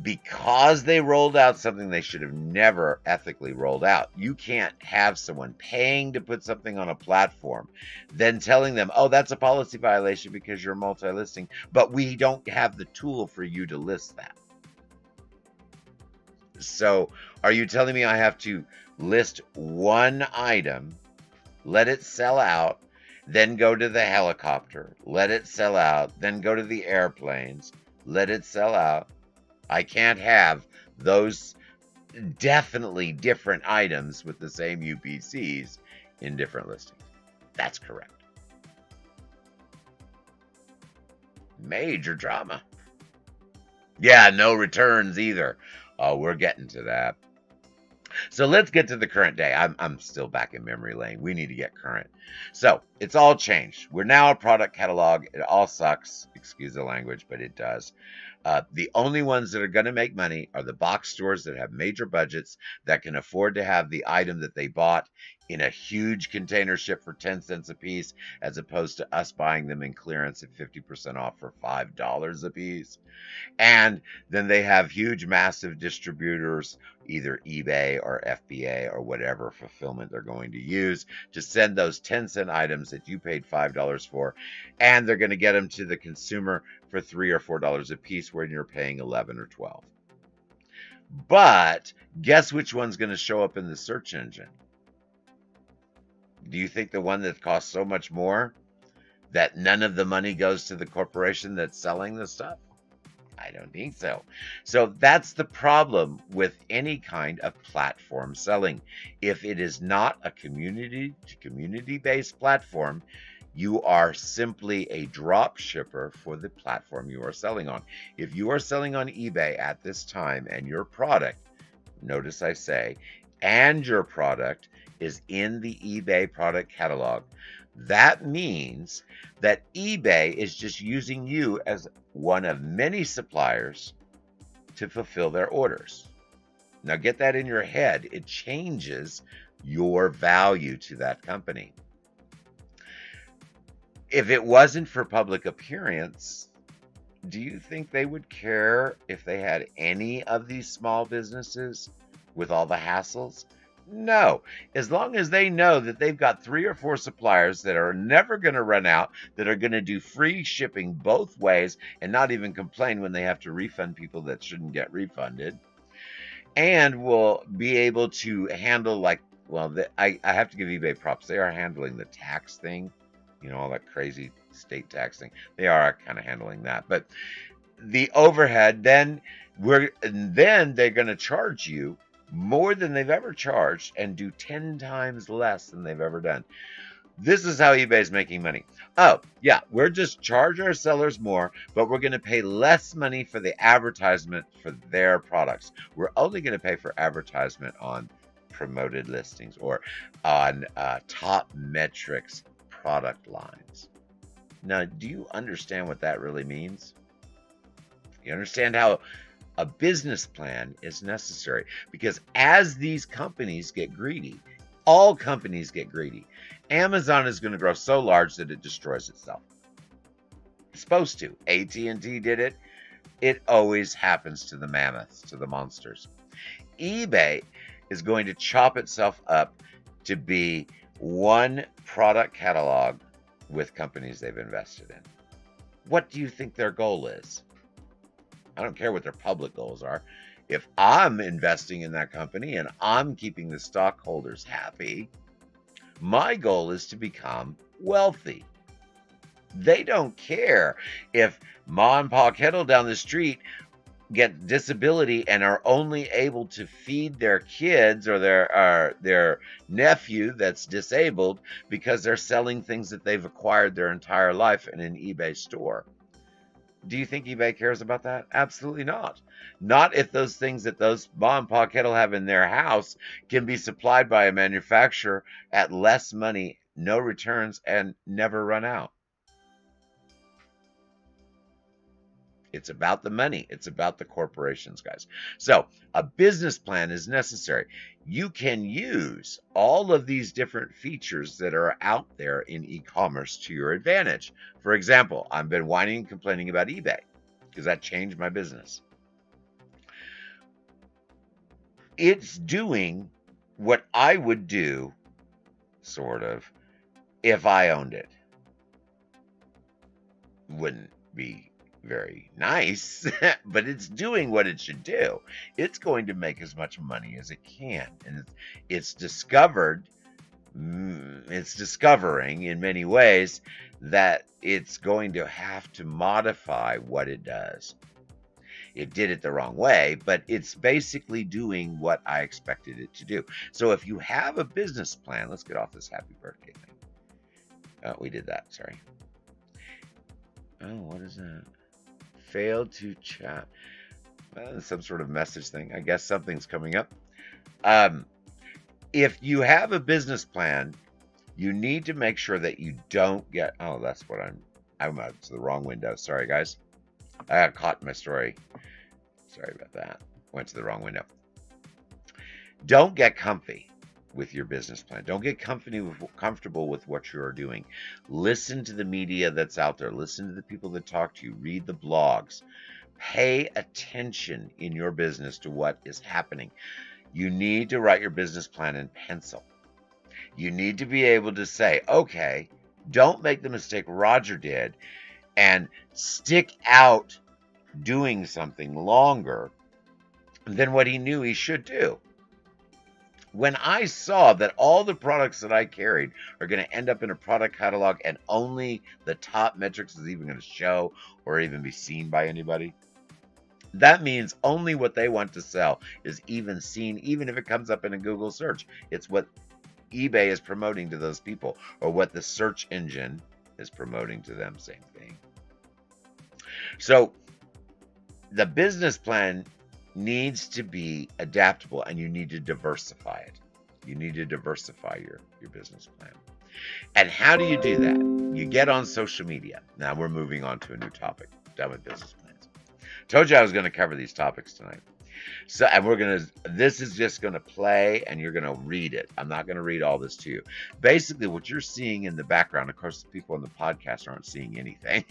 because they rolled out something they should have never ethically rolled out, you can't have someone paying to put something on a platform, then telling them, oh, that's a policy violation because you're multi-listing, but we don't have the tool for you to list that. So, are you telling me I have to list one item, let it sell out, then go to the helicopter, let it sell out, then go to the airplanes, let it sell out? I can't have those definitely different items with the same UPCs in different listings. That's correct. Major drama. Yeah, no returns either. Oh, we're getting to that. So let's get to the current day. I'm still back in memory lane. We need to get current. So it's all changed. We're now a product catalog. It all sucks. Excuse the language, but it does. The only ones that are going to make money are the box stores that have major budgets that can afford to have the item that they bought in a huge container ship for 10 cents a piece, as opposed to us buying them in clearance at 50% off for $5 a piece. And then they have huge, massive distributors, either eBay or FBA or whatever fulfillment they're going to use, to send those 10-cent items that you paid $5 for, and they're going to get them to the consumer for $3 or $4 a piece, when you're paying 11 or 12. But guess which one's going to show up in the search engine? Do you think the one that costs so much more that none of the money goes to the corporation that's selling the stuff? I don't think so. So that's the problem with any kind of platform selling. If it is not a community to community based platform, you are simply a drop shipper for the platform you are selling on. If you are selling on eBay at this time and your product, notice I say, and your product is in the eBay product catalog, that means that eBay is just using you as one of many suppliers to fulfill their orders. Now get that in your head. It changes your value to that company. If it wasn't for public appearance, do you think they would care if they had any of these small businesses with all the hassles? No. As long as they know that they've got 3 or 4 suppliers that are never going to run out, that are going to do free shipping both ways and not even complain when they have to refund people that shouldn't get refunded, and will be able to handle, like, well, I have to give eBay props. They are handling the tax thing, all that crazy state tax thing. They are kind of handling that. But the overhead, then they're going to charge you more than they've ever charged and do 10 times less than they've ever done. This is how eBay's making money. Oh, yeah, we're just charge our sellers more, but we're going to pay less money for the advertisement for their products. We're only going to pay for advertisement on promoted listings or on top metrics product lines. Now, do you understand what that really means? You understand how a business plan is necessary? Because as these companies get greedy, all companies get greedy. Amazon is going to grow so large that it destroys itself. It's supposed to. AT&T did it. It always happens to the mammoths, to the monsters. eBay is going to chop itself up to be one product catalog with companies they've invested in. What do you think their goal is? I don't care what their public goals are. If I'm investing in that company and I'm keeping the stockholders happy, my goal is to become wealthy. They don't care if Ma and Pa Kettle down the street get disability and are only able to feed their kids or their nephew that's disabled because they're selling things that they've acquired their entire life in an eBay store. Do you think eBay cares about that? Absolutely not. Not if those things that those mom and pop kettle have in their house can be supplied by a manufacturer at less money, no returns, and never run out. It's about the money. It's about the corporations, guys. So a business plan is necessary. You can use all of these different features that are out there in e-commerce to your advantage. For example, I've been whining and complaining about eBay because that changed my business. It's doing what I would do, sort of, if I owned it. Wouldn't be very nice, but it's doing what it should do. It's going to make as much money as it can, and it's discovering in many ways that it's going to have to modify what it does. It did it the wrong way, but it's basically doing what I expected it to do. So if you have a business plan, let's get off this happy birthday thing. Oh, we did that, sorry. Oh, what is that? Failed to chat. Some sort of message thing. I guess something's coming up. If you have a business plan, you need to make sure that you don't get. Oh, that's what I'm up to the wrong window. Sorry, guys. I got caught in my story. Sorry about that. Went to the wrong window. Don't get comfy with your business plan. Don't get comfortable with what you're doing. Listen to the media that's out there. Listen to the people that talk to you. Read the blogs. Pay attention in your business to what is happening. You need to write your business plan in pencil. You need to be able to say, okay, don't make the mistake Roger did and stick out doing something longer than what he knew he should do. When I saw that all the products that I carried are going to end up in a product catalog and only the top metrics is even going to show or even be seen by anybody, that means only what they want to sell is even seen, even if it comes up in a Google search. It's what eBay is promoting to those people or what the search engine is promoting to them, same thing. So the business plan needs to be adaptable and you need to diversify it. You need to diversify your business plan. And how do you do that? You get on social media. Now we're moving on to a new topic. Done with business plans. Told you I was going to cover these topics tonight. So, and this is just going to play and you're going to read it. I'm not going to read all this to you. Basically, what you're seeing in the background, of course, the people on the podcast aren't seeing anything.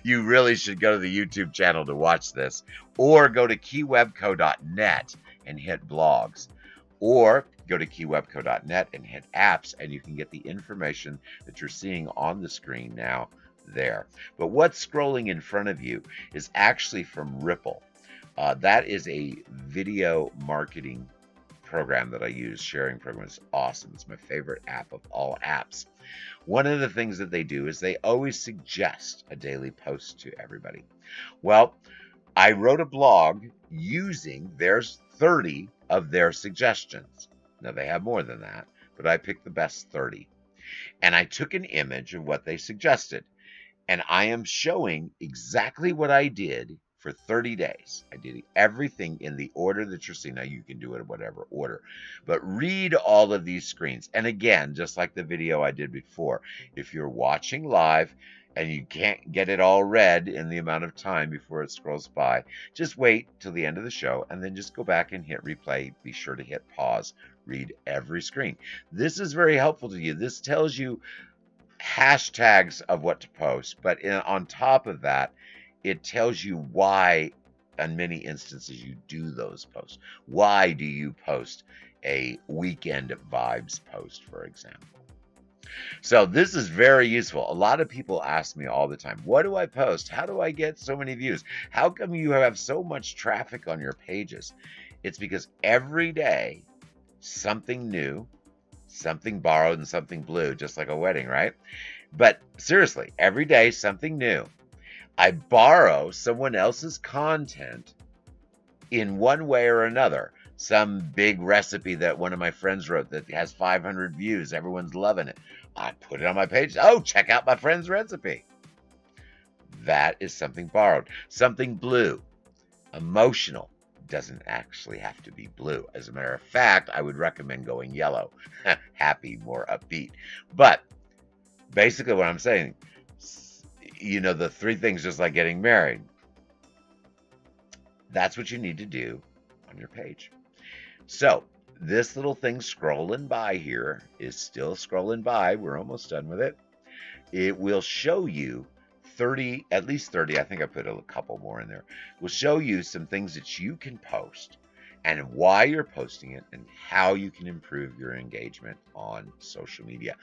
You really should go to the YouTube channel to watch this, or go to keywebco.net and hit blogs, or go to keywebco.net and hit apps, and you can get the information that you're seeing on the screen now there. But what's scrolling in front of you is actually from Ripple. That is a video marketing program that I use. Sharing program is awesome. It's my favorite app of all apps. One of the things that they do is they always suggest a daily post to everybody. Well, I wrote a blog using there's 30 of their suggestions. Now they have more than that, but I picked the best 30. And I took an image of what they suggested. And I am showing exactly what I did for 30 days. I did everything in the order that you're seeing. Now you can do it in whatever order, but read all of these screens. And again, just like the video I did before, if you're watching live and you can't get it all read in the amount of time before it scrolls by, just wait till the end of the show and then just go back and hit replay. Be sure to hit pause, read every screen. This is very helpful to you. This tells you hashtags of what to post, but on top of that, it tells you why in many instances you do those posts. Why do you post a weekend vibes post, for example? So this is very useful. A lot of people ask me all the time, what do I post? How do I get so many views? How come you have so much traffic on your pages? It's because every day something new, something borrowed and something blue, just like a wedding, right? But seriously, every day something new. I borrow someone else's content in one way or another. Some big recipe that one of my friends wrote that has 500 views. Everyone's loving it. I put it on my page. Oh, check out my friend's recipe. That is something borrowed. Something blue, emotional, doesn't actually have to be blue. As a matter of fact, I would recommend going yellow. Happy, more upbeat. But basically what I'm saying, the three things, just like getting married, that's what you need to do on your page. So this little thing scrolling by here is still scrolling by. We're almost done with it. It will show you 30, at least 30, I think I put a couple more in there. Will show you some things that you can post and why you're posting it and how you can improve your engagement on social media.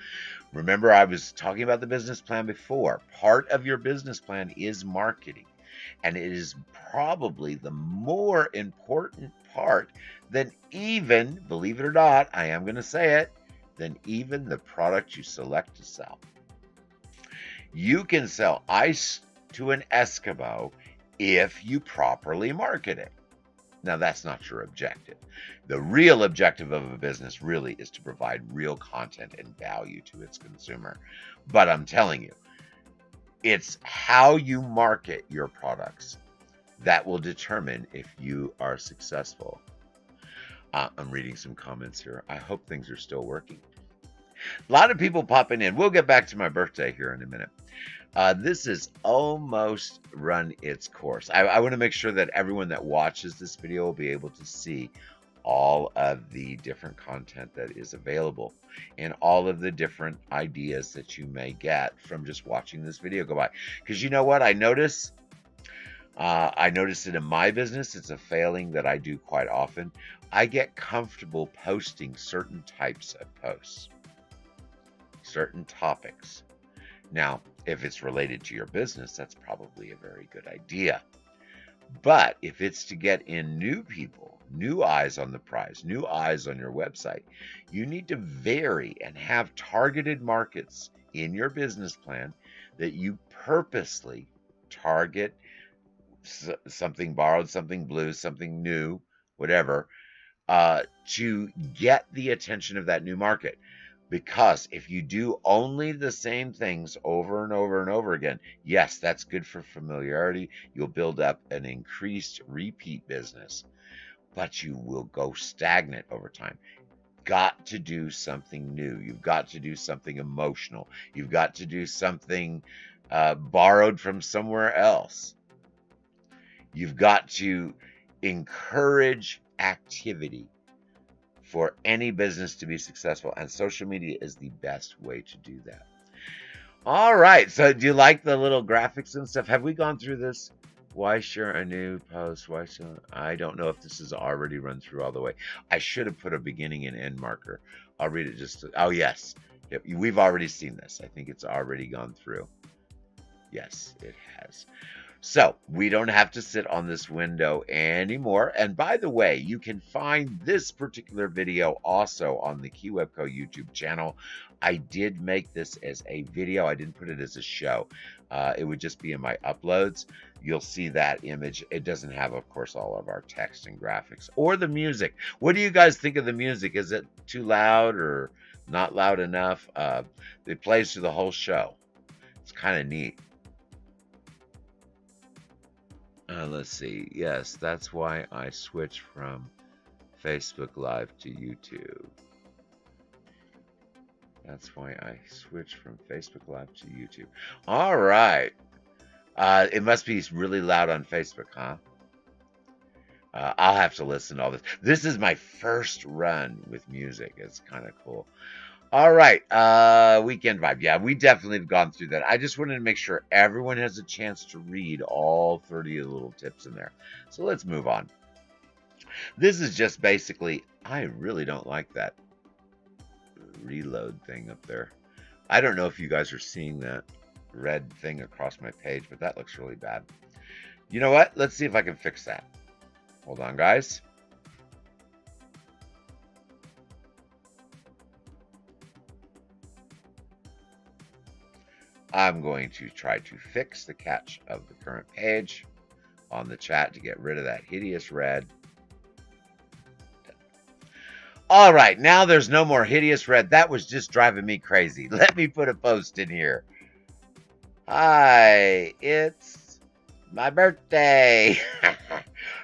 Remember, I was talking about the business plan before. Part of your business plan is marketing, and it is probably the more important part than even, believe it or not, I am going to say it, than even the product you select to sell. You can sell ice to an Eskimo if you properly market it. Now, that's not your objective. The real objective of a business really is to provide real content and value to its consumer. But I'm telling you, it's how you market your products that will determine if you are successful. I'm reading some comments here. I hope things are still working. A lot of people popping in. We'll get back to my birthday here in a minute. This is almost run its course. I want to make sure that everyone that watches this video will be able to see all of the different content that is available and all of the different ideas that you may get from just watching this video go by. Because you know what? I noticed it in my business. It's a failing that I do quite often. I get comfortable posting certain types of posts, certain topics. Now, if it's related to your business, that's probably a very good idea. But if it's to get in new people, new eyes on the prize, new eyes on your website, you need to vary and have targeted markets in your business plan that you purposely target something borrowed, something blue, something new, whatever, to get the attention of that new market. Because if you do only the same things over and over and over again, yes, that's good for familiarity. You'll build up an increased repeat business, but you will go stagnant over time. Got to do something new. You've got to do something emotional. You've got to do something borrowed from somewhere else. You've got to encourage activity for any business to be successful, and social media is the best way to do that. All right, so do you like the little graphics and stuff? Have we gone through this? Why share a new post? I don't know if this is already run through all the way. I should have put a beginning and end marker. I'll read it oh yes. Yep, we've already seen this. I think it's already gone through. Yes, it has. So we don't have to sit on this window anymore. And by the way, you can find this particular video also on the Keywebco YouTube channel. I did make this as a video. I didn't put it as a show. It would just be in my uploads. You'll see that image. It doesn't have, of course, all of our text and graphics or the music. What do you guys think of the music? Is it too loud or not loud enough? It plays through the whole show. It's kind of neat. Let's see. Yes, that's why I switched from Facebook Live to YouTube. That's why I switched from Facebook Live to YouTube. All right. It must be really loud on Facebook, huh? I'll have to listen to all this. This is my first run with music. It's kind of cool. All right, weekend vibe. Yeah, we definitely have gone through that. I just wanted to make sure everyone has a chance to read all 30 of the little tips in there. So let's move on. This is just basically, I really don't like that reload thing up there. I don't know if you guys are seeing that red thing across my page, but that looks really bad. You know what? Let's see if I can fix that. Hold on, guys. I'm going to try to fix the catch of the current page on the chat to get rid of that hideous red. All right, now there's no more hideous red. That was just driving me crazy. Let me put a post in here. Hi, it's my birthday.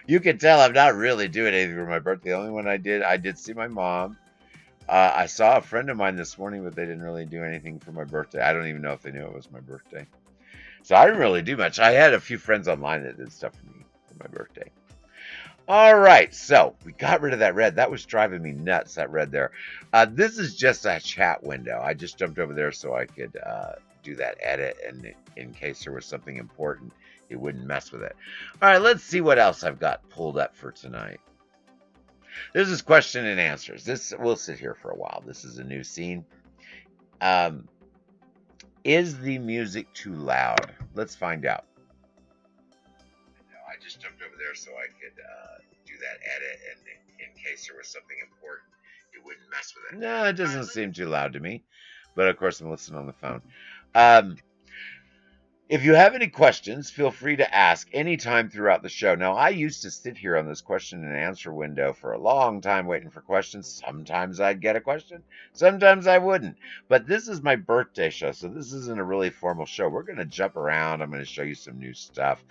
You can tell I'm not really doing anything for my birthday. The only one I did see my mom. I saw a friend of mine this morning, but they didn't really do anything for my birthday. I don't even know if they knew it was my birthday. So I didn't really do much. I had a few friends online that did stuff for me for my birthday. All right, so we got rid of that red. That was driving me nuts, that red there. This is just a chat window. I just jumped over there so I could do that edit, and in case there was something important, it wouldn't mess with it. All right, let's see what else I've got pulled up for tonight. This is question and answers. This we'll sit here for a while. This is a new scene. Um, is the music too loud? Let's find out. No, I just jumped over there so I could do that edit, and in case there was something important, it wouldn't mess with it. No, it doesn't seem too loud to me, but of course I'm listening on the phone. If you have any questions, feel free to ask anytime throughout the show. Now, I used to sit here on this question and answer window for a long time waiting for questions. Sometimes I'd get a question, sometimes I wouldn't. But this is my birthday show, so this isn't a really formal show. We're going to jump around. I'm going to show you some new stuff.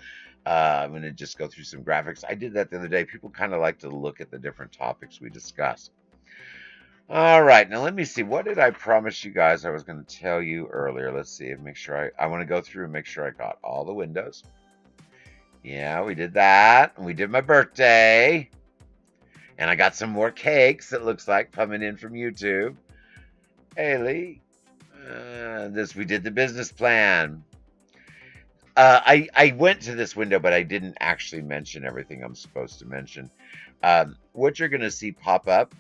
I'm going to just go through some graphics. I did that the other day. People kind of like to look at the different topics we discuss. All right, now let me see. What did I promise you guys I was going to tell you earlier? Let's see. Make sure I want to go through and make sure I got all the windows. Yeah, we did that. We did my birthday. And I got some more cakes, it looks like, coming in from YouTube. Haley. We did the business plan. I went to this window, but I didn't actually mention everything I'm supposed to mention. What you're going to see pop up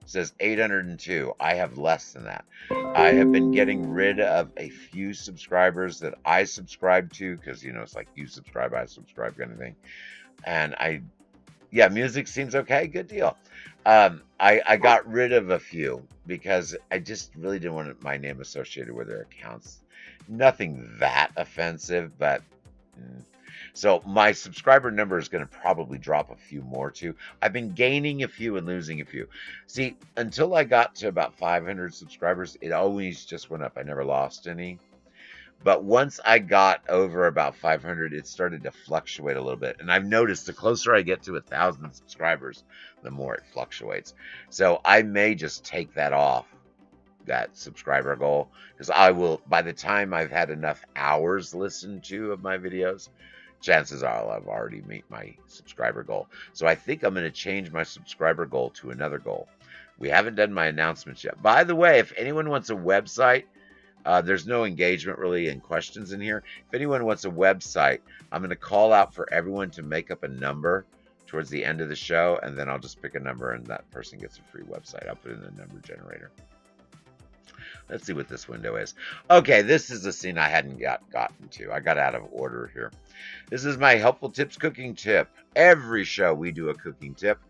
says 802. I have less than that. I have been getting rid of a few subscribers that I subscribe to because, it's like you subscribe, I subscribe kind of thing. And yeah, music seems okay. Good deal. I got rid of a few because I just really didn't want my name associated with their accounts. Nothing that offensive, but so my subscriber number is going to probably drop a few more too. I've been gaining a few and losing a few. See, until I got to about 500 subscribers, it always just went up. I never lost any. But once I got over about 500, it started to fluctuate a little bit. And I've noticed the closer I get to 1,000 subscribers, the more it fluctuates. So I may just take that off, that subscriber goal, because I will, by the time I've had enough hours listened to of my videos, chances are I've already made my subscriber goal. So I think I'm going to change my subscriber goal to another goal. We haven't done my announcements yet. By the way, if anyone wants a website, there's no engagement really in questions in here. If anyone wants a website, I'm going to call out for everyone to make up a number towards the end of the show, and then I'll just pick a number and that person gets a free website. I'll put it in the number generator. Let's see what this window is. Okay, this is a scene I hadn't gotten to. I got out of order here. This is my helpful tips cooking tip. Every show we do a cooking tip.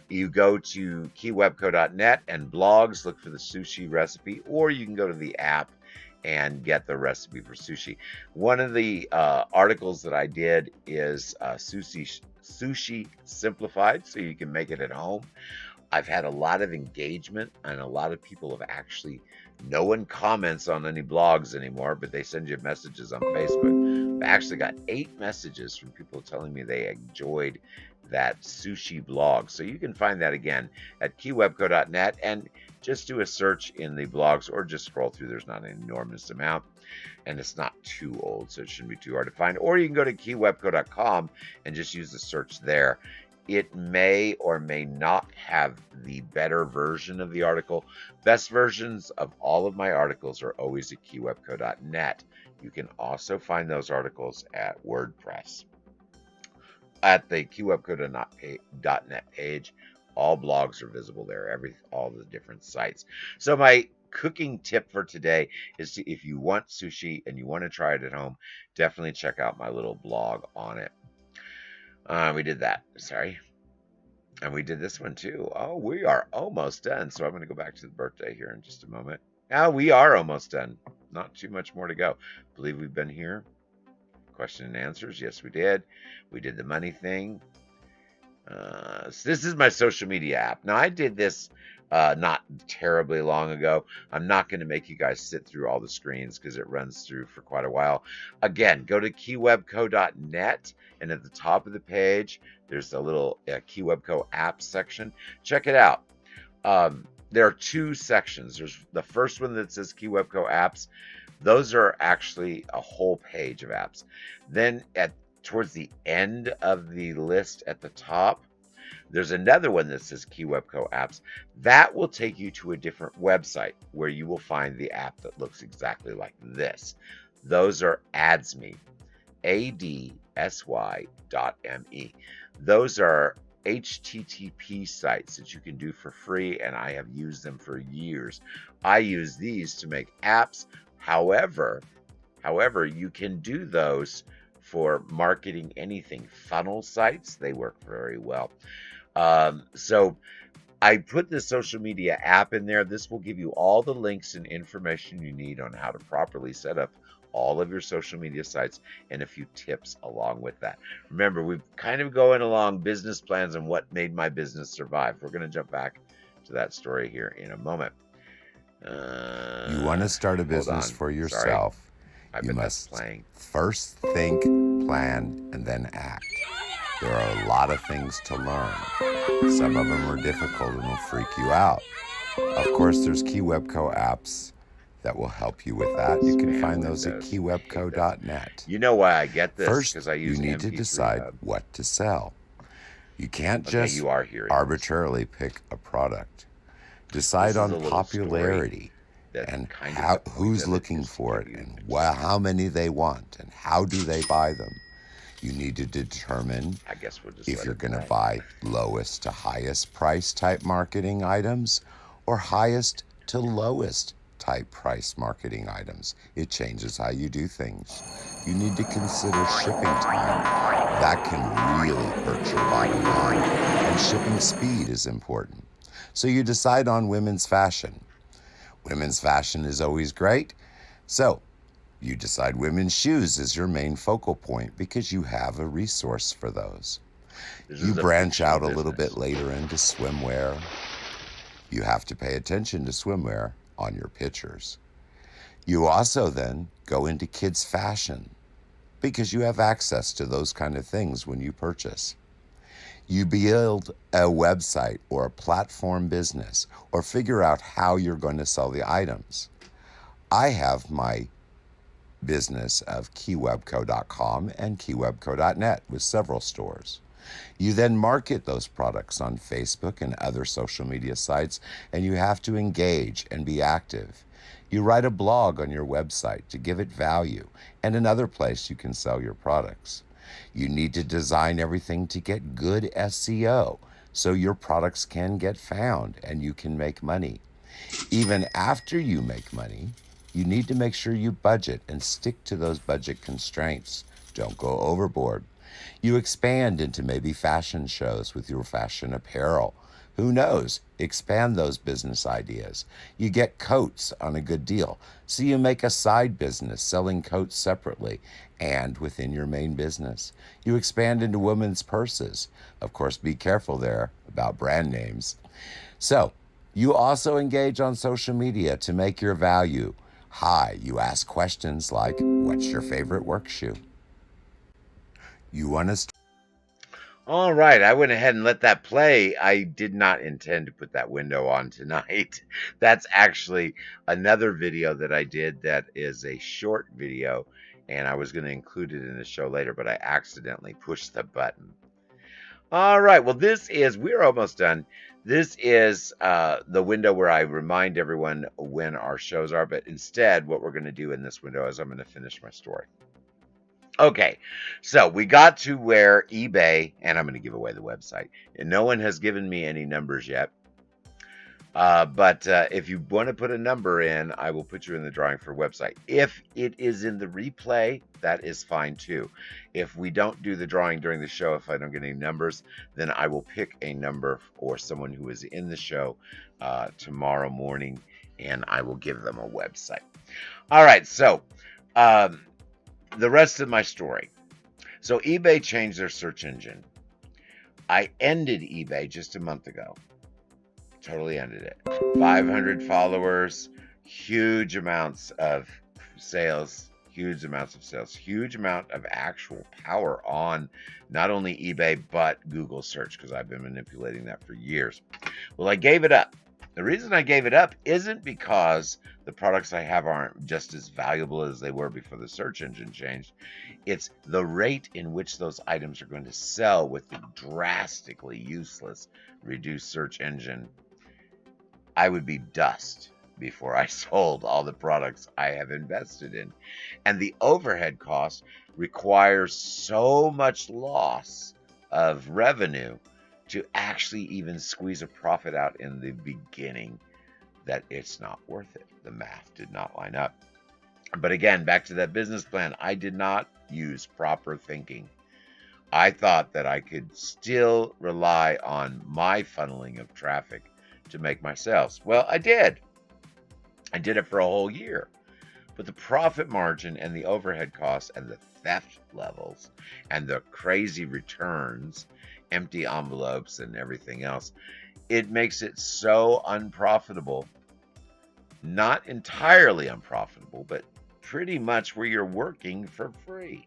You go to keywebco.net and blogs, look for the sushi recipe, or you can go to the app and get the recipe for sushi. One of the articles that I did is sushi simplified, so you can make it at home. I've had a lot of engagement, and a lot of people have actually, no one comments on any blogs anymore, but they send you messages on Facebook. I've actually got 8 messages from people telling me they enjoyed that sushi blog. So you can find that again at keywebco.net and just do a search in the blogs or just scroll through. There's not an enormous amount and it's not too old, so it shouldn't be too hard to find. Or you can go to keywebco.com and just use the search there. It may or may not have the better version of the article. Best versions of all of my articles are always at keywebco.net. You can also find those articles at WordPress. At the keywebco.net page, all blogs are visible there, all the different sites. So my cooking tip for today is if you want sushi and you want to try it at home, definitely check out my little blog on it. We did that, sorry. And we did this one too. Oh, we are almost done. So I'm going to go back to the birthday here in just a moment. Now we are almost done. Not too much more to go. I believe we've been here. Question and answers. Yes, we did. We did the money thing. So this is my social media app. Now I did this not terribly long ago. I'm not going to make you guys sit through all the screens because it runs through for quite a while. Again, go to keywebco.net, and at the top of the page, there's a little Keywebco apps section. Check it out. There are two sections. There's the first one that says Keywebco apps. Those are actually a whole page of apps. Then towards the end of the list at the top, there's another one that says Keywebco apps. That will take you to a different website where you will find the app that looks exactly like this. Those are ADSY, ADSY.me. Those are HTTP sites that you can do for free, and I have used them for years. I use these to make apps. However, you can do those for marketing anything. Funnel sites, they work very well. So I put the social media app in there. This will give you all the links and information you need on how to properly set up all of your social media sites and a few tips along with that. Remember, we're kind of going along business plans and what made my business survive. We're going to jump back to that story here in a moment. You want to start a business for yourself. You must first think, plan, and then act. There are a lot of things to learn. Some of them are difficult and will freak you out. Of course, there's Keywebco apps that will help you with that. You can find those at keywebco.net. You know why I get this? First, because I use you need to decide what to sell. You can't just arbitrarily pick a product. Decide on popularity and who's looking for it and how many they want and how do they buy them. You need to determine if you're going to buy lowest to highest price type marketing items or highest to lowest type price marketing items. It changes how you do things. You need to consider shipping time. That can really hurt your bottom line. And shipping speed is important. So you decide on women's fashion. Women's fashion is always great. So you decide women's shoes is your main focal point because you have a resource for those. You branch out a little bit later into swimwear. You have to pay attention to swimwear on your pictures. You also then go into kids' fashion because you have access to those kind of things when you purchase. You build a website or a platform business or figure out how you're going to sell the items. I have my business of keywebco.com and keywebco.net with several stores. You then market those products on Facebook and other social media sites, and you have to engage and be active. You write a blog on your website to give it value and another place you can sell your products. You need to design everything to get good SEO so your products can get found and you can make money. Even after you make money, you need to make sure you budget and stick to those budget constraints. Don't go overboard. You expand into maybe fashion shows with your fashion apparel. Who knows? Expand those business ideas. You get coats on a good deal. So you make a side business selling coats separately and within your main business. You expand into women's purses. Of course, be careful there about brand names. So you also engage on social media to make your value high. You ask questions like, what's your favorite work shoe? You want to All right, I went ahead and let that play. I did not intend to put that window on tonight. That's actually another video that I did that is a short video, and I was going to include it in the show later, but I accidentally pushed the button. All right, well, we're almost done. This is the window where I remind everyone when our shows are, but instead what we're going to do in this window is I'm going to finish my story. Okay, so we got to where eBay, and I'm going to give away the website, and no one has given me any numbers yet. But if you want to put a number in, I will put you in the drawing for a website. If it is in the replay, that is fine too. If we don't do the drawing during the show, if I don't get any numbers, then I will pick a number or someone who is in the show tomorrow morning, and I will give them a website. All right, so the rest of my story. So eBay changed their search engine. I ended eBay just a month ago. Totally ended it. 500 followers, huge amounts of sales, huge amounts of sales, huge amount of actual power on not only eBay, but Google search, because I've been manipulating that for years. Well, I gave it up. The reason I gave it up isn't because the products I have aren't just as valuable as they were before the search engine changed. It's the rate in which those items are going to sell with the drastically useless reduced search engine. I would be dust before I sold all the products I have invested in. And the overhead cost requires so much loss of revenue to actually even squeeze a profit out in the beginning that it's not worth it. The math did not line up. But again, back to that business plan, I did not use proper thinking. I thought that I could still rely on my funneling of traffic to make my sales. Well, I did. I did it for a whole year. But the profit margin and the overhead costs and the theft levels and the crazy returns, empty envelopes and everything else, it makes it so unprofitable. Not entirely unprofitable, but pretty much where you're working for free.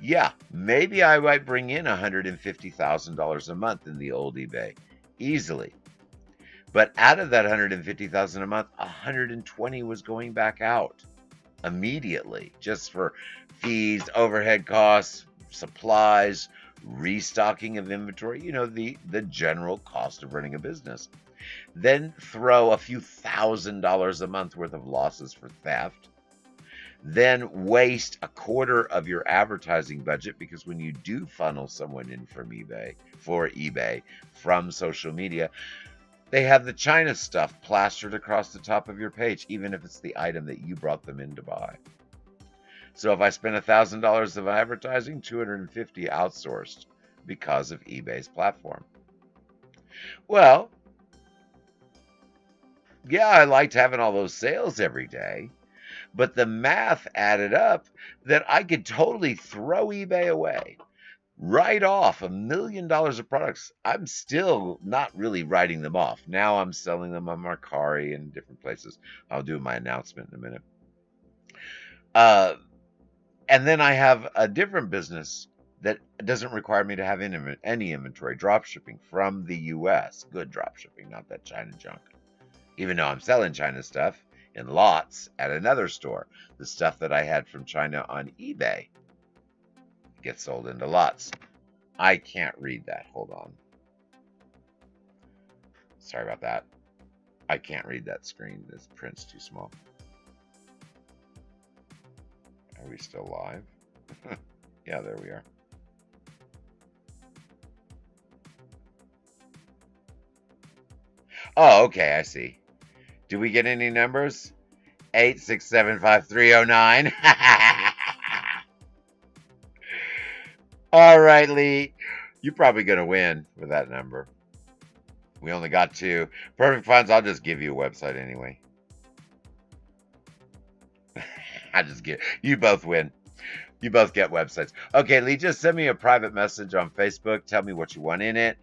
Yeah, maybe I might bring in $150,000 a month in the old eBay. Easily. But out of that $150,000 a month, 120 was going back out immediately, just for fees, overhead costs, supplies, restocking of inventory, the general cost of running a business. Then throw a few $1,000s a month worth of losses for theft. Then waste a quarter of your advertising budget, because when you do funnel someone in from eBay, from social media, they have the China stuff plastered across the top of your page, even if it's the item that you brought them in to buy. So if I spend $1,000 of advertising, $250 outsourced because of eBay's platform. Well, yeah, I liked having all those sales every day, but the math added up that I could totally throw eBay away, write off $1 million of products. I'm still not really writing them off. Now I'm selling them on Mercari and different places. I'll do my announcement in a minute. And then I have a different business that doesn't require me to have any inventory, drop shipping from the US. Good drop shipping, not that China junk. Even though I'm selling China stuff in lots at another store, the stuff that I had from China on eBay gets sold into lots. I can't read that. Hold on. Sorry about that. I can't read that screen. This print's too small. Are we still live? Yeah, there we are. Oh, okay, I see. Do we get any numbers? 8675309. All right, Lee. You're probably going to win with that number. We only got 2. Perfect funds, I'll just give you a website anyway. You both win. You both get websites. Okay, Lee, just send me a private message on Facebook. Tell me what you want in it.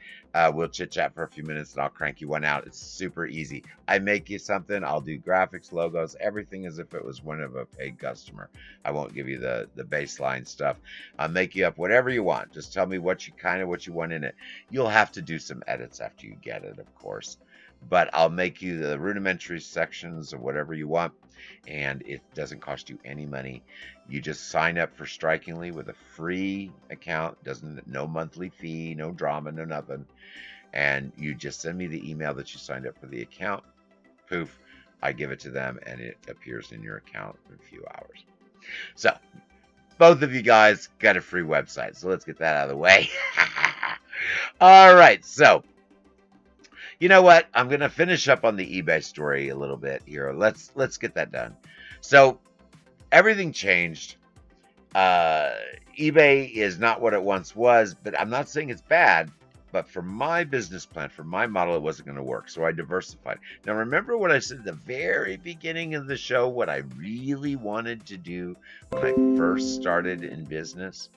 We'll chit chat for a few minutes and I'll crank you one out. It's super easy. I make you something. I'll do graphics, logos, everything as if it was one of a paid customer. I won't give you the baseline stuff. I'll make you up whatever you want. Just tell me what you want in it. You'll have to do some edits after you get it, of course. But I'll make you the rudimentary sections of whatever you want, and it doesn't cost you any money. You just sign up for Strikingly with a free account. No monthly fee, no drama, no nothing. And you just send me the email that you signed up for the account. Poof, I give it to them, and it appears in your account in a few hours. So, both of you guys got a free website. So let's get that out of the way. All right, so you know what? I'm going to finish up on the eBay story a little bit here. Let's get that done. So everything changed. eBay is not what it once was, but I'm not saying it's bad. But for my business plan, for my model, it wasn't going to work. So I diversified. Now, remember what I said at the very beginning of the show, what I really wanted to do when I first started in business?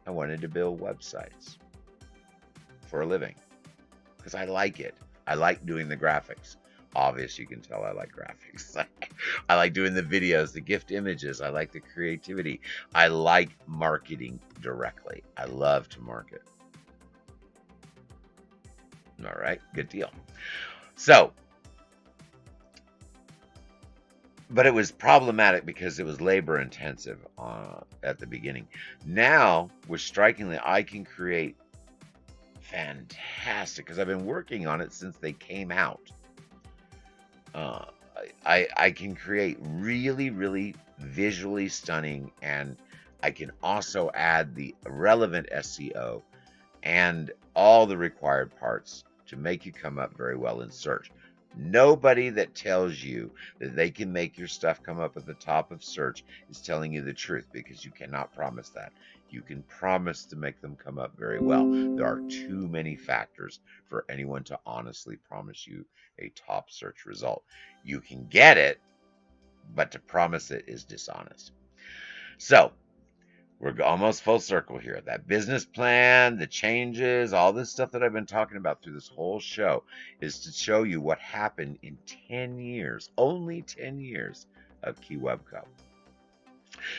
I wanted to build websites for a living. because I like it. I like doing the graphics. Obvious, you can tell I like graphics. I like doing the videos, the gift images. I like the creativity. I like marketing directly. I love to market. All right, good deal. So, but it was problematic because it was labor intensive at the beginning. Now, with Strikingly, I can create fantastic, because I've been working on it since they came out. I can create really, really visually stunning, and I can also add the relevant SEO and all the required parts to make you come up very well in search. Nobody that tells you that they can make your stuff come up at the top of search is telling you the truth, because you cannot promise that. You can promise to make them come up very well. There are too many factors for anyone to honestly promise you a top search result. You can get it, but to promise it is dishonest. So, we're almost full circle here. That business plan, the changes, all this stuff that I've been talking about through this whole show is to show you what happened in 10 years, only 10 years of Keywebco.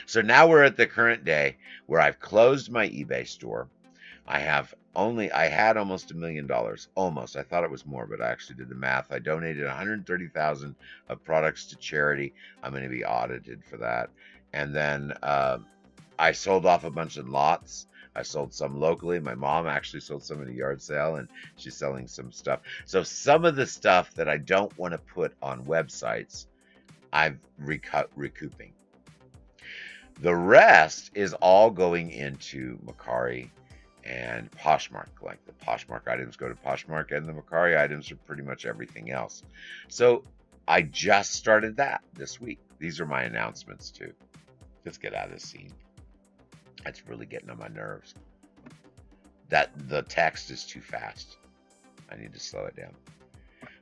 So now we're at the current day where I've closed my eBay store. I had almost $1 million. Almost. I thought it was more, but I actually did the math. I donated 130,000 of products to charity. I'm going to be audited for that. And then I sold off a bunch of lots. I sold some locally. My mom actually sold some at a yard sale, and she's selling some stuff. So some of the stuff that I don't want to put on websites, I'm recouping. The rest is all going into Mercari and Poshmark. Like the Poshmark items go to Poshmark, and the Mercari items are pretty much everything else. So I just started that this week. These are my announcements too. Let's get out of this scene. That's really getting on my nerves. That the text is too fast. I need to slow it down.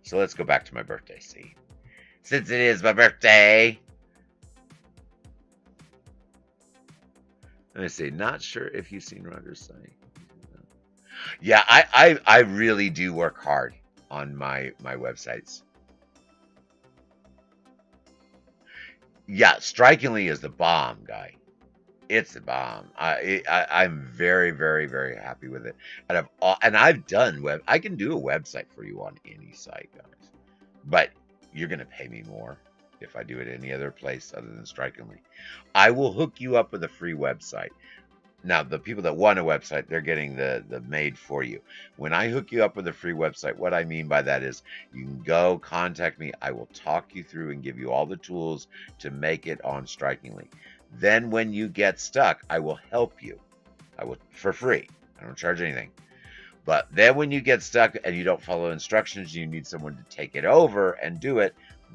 So let's go back to my birthday scene. Since it is my birthday. Let me see. Not sure if you've seen Roger's site. Yeah, I really do work hard on my websites. Yeah, Strikingly is the bomb, guy. It's the bomb. I'm very, very, very happy with it. And I've done web. I can do a website for you on any site, guys. But you're gonna pay me more if I do it any other place other than Strikingly. I will hook you up with a free website. Now, the people that want a website, they're getting the made for you. When I hook you up with a free website, what I mean by that is you can go contact me. I will talk you through and give you all the tools to make it on Strikingly. Then when you get stuck, I will help you. I will for free. I don't charge anything. But then when you get stuck and you don't follow instructions, you need someone to take it over and do it.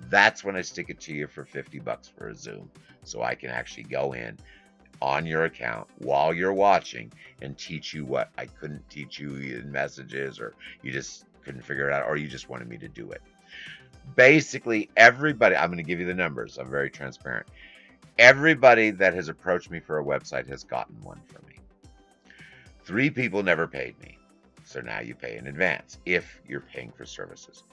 That's when I stick it to you for $50 for a Zoom. So I can actually go in on your account while you're watching and teach you what I couldn't teach you in messages, or you just couldn't figure it out, or you just wanted me to do it. Basically, everybody, I'm going to give you the numbers. I'm very transparent. Everybody that has approached me for a website has gotten one from me. 3 people never paid me. So now you pay in advance if you're paying for services.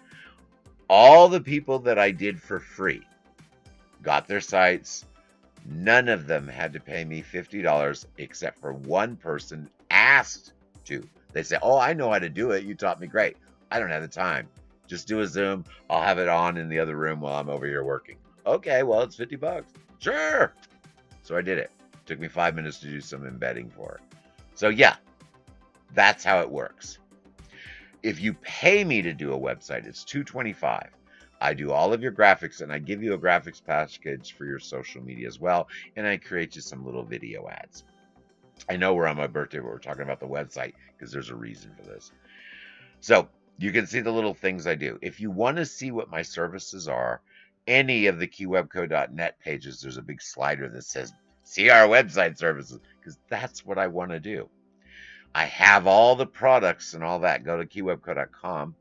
All the people that I did for free got their sites. None of them had to pay me $50 except for one person asked to. They say, oh, I know how to do it. You taught me great. I don't have the time. Just do a Zoom. I'll have it on in the other room while I'm over here working. Okay, well, it's $50. Sure. So I did it. Took me 5 minutes to do some embedding for it. So yeah, that's how it works. If you pay me to do a website, it's $225. I do all of your graphics, and I give you a graphics package for your social media as well, and I create you some little video ads. I know we're on my birthday, but we're talking about the website because there's a reason for this. So you can see the little things I do. If you want to see what my services are, any of the keywebco.net pages, there's a big slider that says, see our website services, because that's what I want to do. I have all the products and all that. Go to keywebco.com.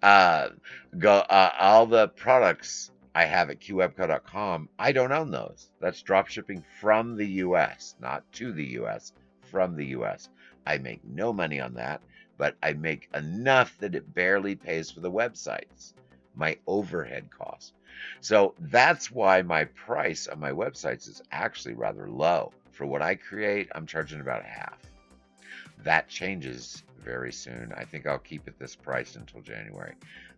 All the products I have at keywebco.com, I don't own those. That's drop shipping from the US, not to the US, from the US. I make no money on that, but I make enough that it barely pays for the websites, my overhead costs. So that's why my price on my websites is actually rather low. For what I create, I'm charging about half. That changes very soon. I think I'll keep it this price until January.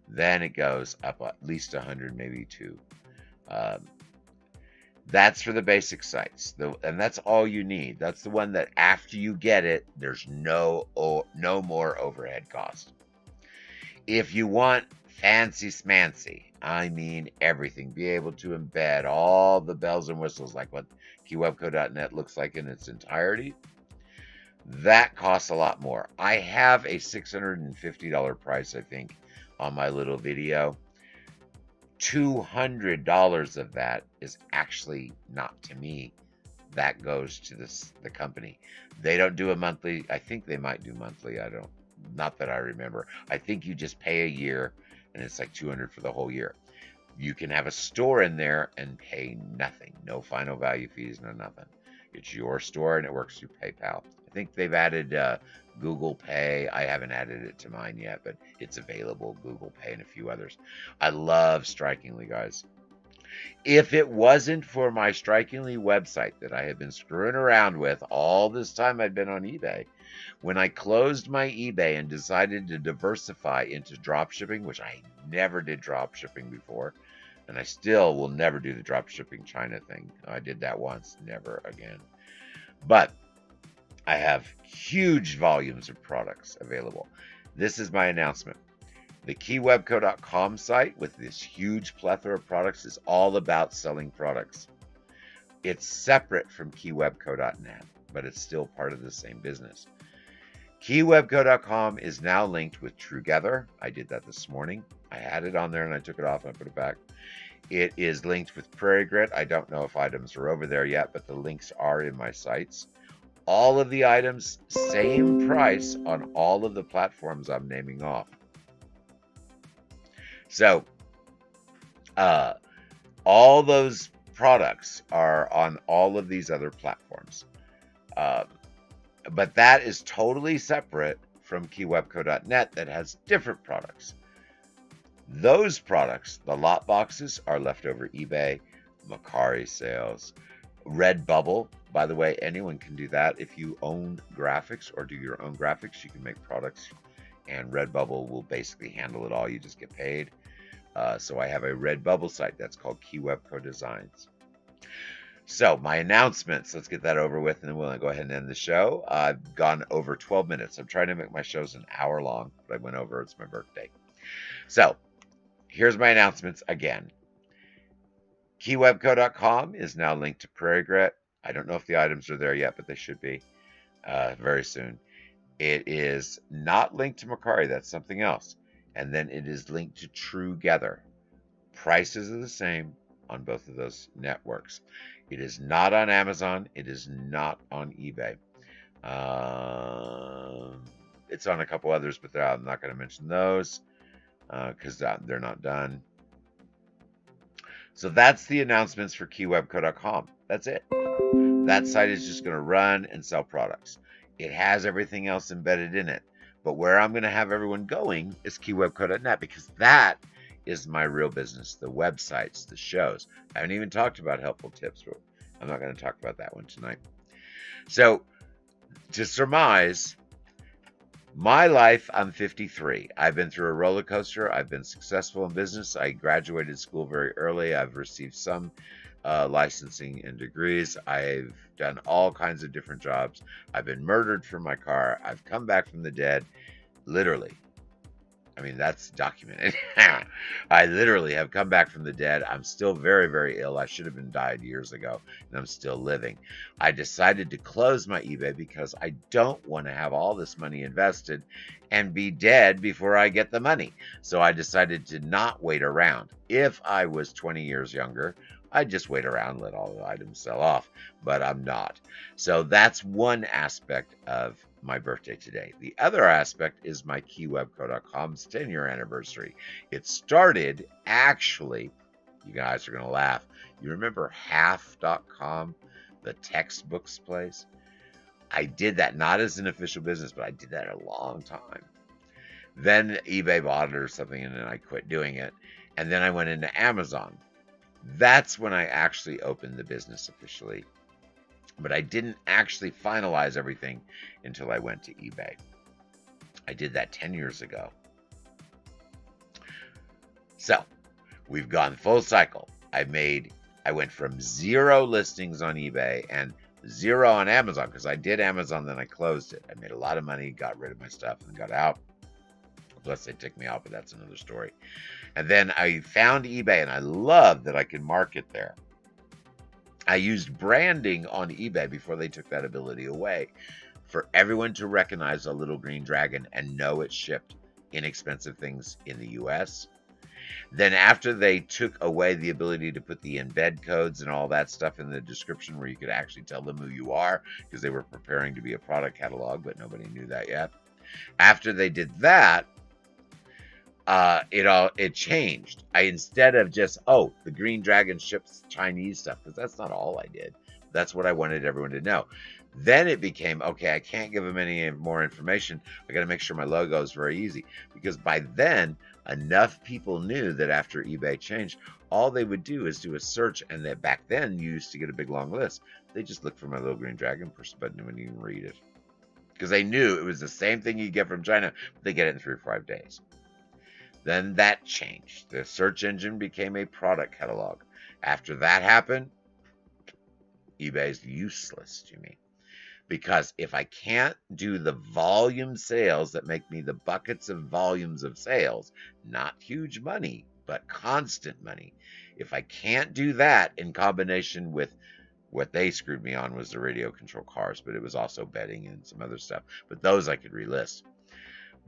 Then it goes up at least 100, maybe two. That's for the basic sites, and that's all you need. That's the one that after you get it, there's no more overhead cost. If you want fancy smancy, I mean everything, be able to embed all the bells and whistles like what Keywebco.net looks like in its entirety, that costs a lot more. I have a $650 price, I think, on my little video. $200 of that is actually not to me. That goes to the company. They don't do a monthly. I think they might do monthly. Not that I remember. I think you just pay a year, and it's like $200 for the whole year. You can have a store in there and pay nothing. No final value fees, no nothing. It's your store, and it works through PayPal. I think they've added Google Pay. I haven't added it to mine yet, but it's available, Google Pay and a few others. I love Strikingly, guys. If it wasn't for my Strikingly website that I had been screwing around with all this time I'd been on eBay, when I closed my eBay and decided to diversify into drop shipping, which I never did drop shipping before, and I still will never do the drop shipping China thing. I did that once, never again. But I have huge volumes of products available. This is my announcement. The Keywebco.com site with this huge plethora of products is all about selling products. It's separate from Keywebco.net, but it's still part of the same business. Keywebco.com is now linked with Trugether. I did that this morning. I had it on there and I took it off and I put it back. It is linked with Prairie Grit. I don't know if items are over there yet, but the links are in my sites. All of the items, same price on all of the platforms I'm naming off. So, all those products are on all of these other platforms. But that is totally separate from Keywebco.net that has different products. Those products, the lot boxes, are leftover eBay, Mercari sales, Redbubble. By the way, anyone can do that. If you own graphics or do your own graphics, you can make products, and Redbubble will basically handle it all. You just get paid. So I have a Redbubble site that's called Keywebco Designs. So my announcements, let's get that over with, and then we'll go ahead and end the show. I've gone over 12 minutes. I'm trying to make my shows an hour long, but I went over. It's my birthday. So here's my announcements again. Keywebco.com is now linked to Prairie Grit. I don't know if the items are there yet, but they should be very soon. It is not linked to Mercari. That's something else. And then it is linked to Trugether. Prices are the same on both of those networks. It is not on Amazon. It is not on eBay. It's on a couple others, but I'm not going to mention those because they're not done. So that's the announcements for Keywebco.com. That's it. That site is just going to run and sell products. It has everything else embedded in it. But where I'm going to have everyone going is Keywebco.net, because that is my real business, the websites, the shows. I haven't even talked about helpful tips, but I'm not going to talk about that one tonight. So to surmise, my life, I'm 53. I've been through a roller coaster. I've been successful in business. I graduated school very early. I've received some licensing and degrees. I've done all kinds of different jobs. I've been murdered for my car. I've come back from the dead, literally. I mean, that's documented. I literally have come back from the dead. I'm still very, very ill. I should have been died years ago, and I'm still living. I decided to close my eBay because I don't want to have all this money invested and be dead before I get the money. So I decided to not wait around. If I was 20 years younger, I'd just wait around and let all the items sell off, but I'm not. So that's one aspect of my birthday today. The other aspect is my Keywebco.com's 10-year anniversary. It started, actually, you guys are going to laugh. You remember half.com, the textbooks place? I did that not as an official business, but I did that a long time. Then eBay bought it or something, and then I quit doing it. And then I went into Amazon. That's when I actually opened the business officially. But I didn't actually finalize everything until I went to eBay. I did that 10 years ago. So, we've gone full cycle. I went from 0 listings on eBay and 0 on Amazon, because I did Amazon, then I closed it. I made a lot of money, got rid of my stuff, and got out. Plus, they took me out, but that's another story. And then I found eBay, and I loved that I could market there. I used branding on eBay before they took that ability away, for everyone to recognize a little green dragon and know it shipped inexpensive things in the US. Then after they took away the ability to put the embed codes and all that stuff in the description where you could actually tell them who you are, because they were preparing to be a product catalog, but nobody knew that yet. After they did that, it changed. Instead of just, oh, the green dragon ships Chinese stuff, because that's not all I did. That's what I wanted everyone to know. Then it became, okay, I can't give them any more information. I got to make sure my logo is very easy, because by then enough people knew that after eBay changed, all they would do is do a search, and that back then you used to get a big long list. They just looked for my little green dragon, push the button, and wouldn't even read it, because they knew it was the same thing you get from China, but they get it in 3 or 5 days. Then that changed. The search engine became a product catalog. After that happened, eBay's useless to me. Because if I can't do the volume sales that make me the buckets of volumes of sales, not huge money, but constant money, if I can't do that in combination with what they screwed me on was the radio control cars, but it was also betting and some other stuff. But those I could relist.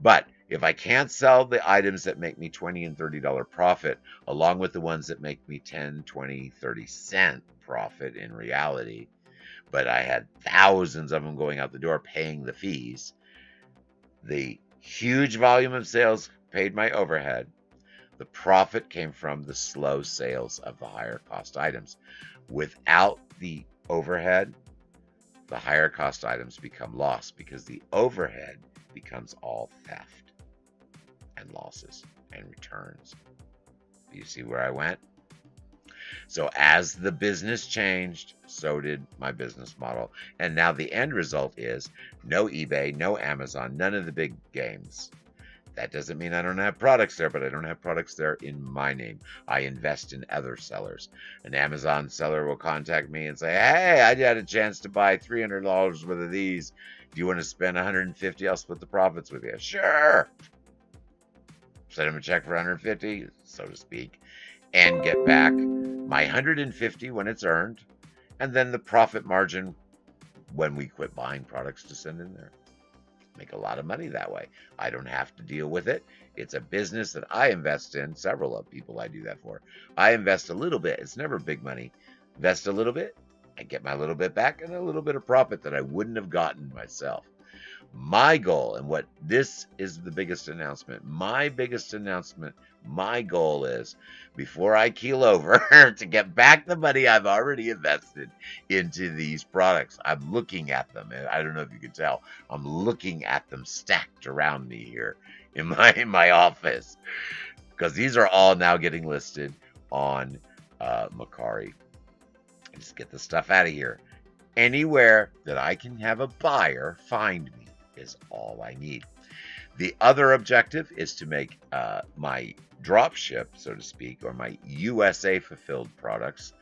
But if I can't sell the items that make me $20 and $30 profit, along with the ones that make me 10, 20, 30 cent profit in reality, but I had thousands of them going out the door paying the fees, the huge volume of sales paid my overhead. The profit came from the slow sales of the higher cost items. Without the overhead, the higher cost items become lost, because the overhead becomes all theft and losses and returns. Do you see where I went? So as the business changed, so did my business model. And now the end result is no eBay, no Amazon, none of the big games. That doesn't mean I don't have products there, but I don't have products there in my name. I invest in other sellers. An Amazon seller will contact me and say, hey, I had a chance to buy $300 worth of these. Do you want to spend $150? I'll split the profits with you. Sure. Send them a check for $150, so to speak, and get back my $150 when it's earned, and then the profit margin when we quit buying products to send in there. Make a lot of money that way. I don't have to deal with it. It's a business that I invest in. Several of people I do that for. I invest a little bit. It's never big money. Invest a little bit. I get my little bit back and a little bit of profit that I wouldn't have gotten myself. My goal, and what this is the biggest announcement, my goal is, before I keel over, to get back the money I've already invested into these products. I'm looking at them, and I don't know if you can tell, I'm looking at them stacked around me here in my office, because these are all now getting listed on Mercari. Just get the stuff out of here. Anywhere that I can have a buyer find me is all I need. The other objective is to make my drop ship, so to speak, or my USA fulfilled products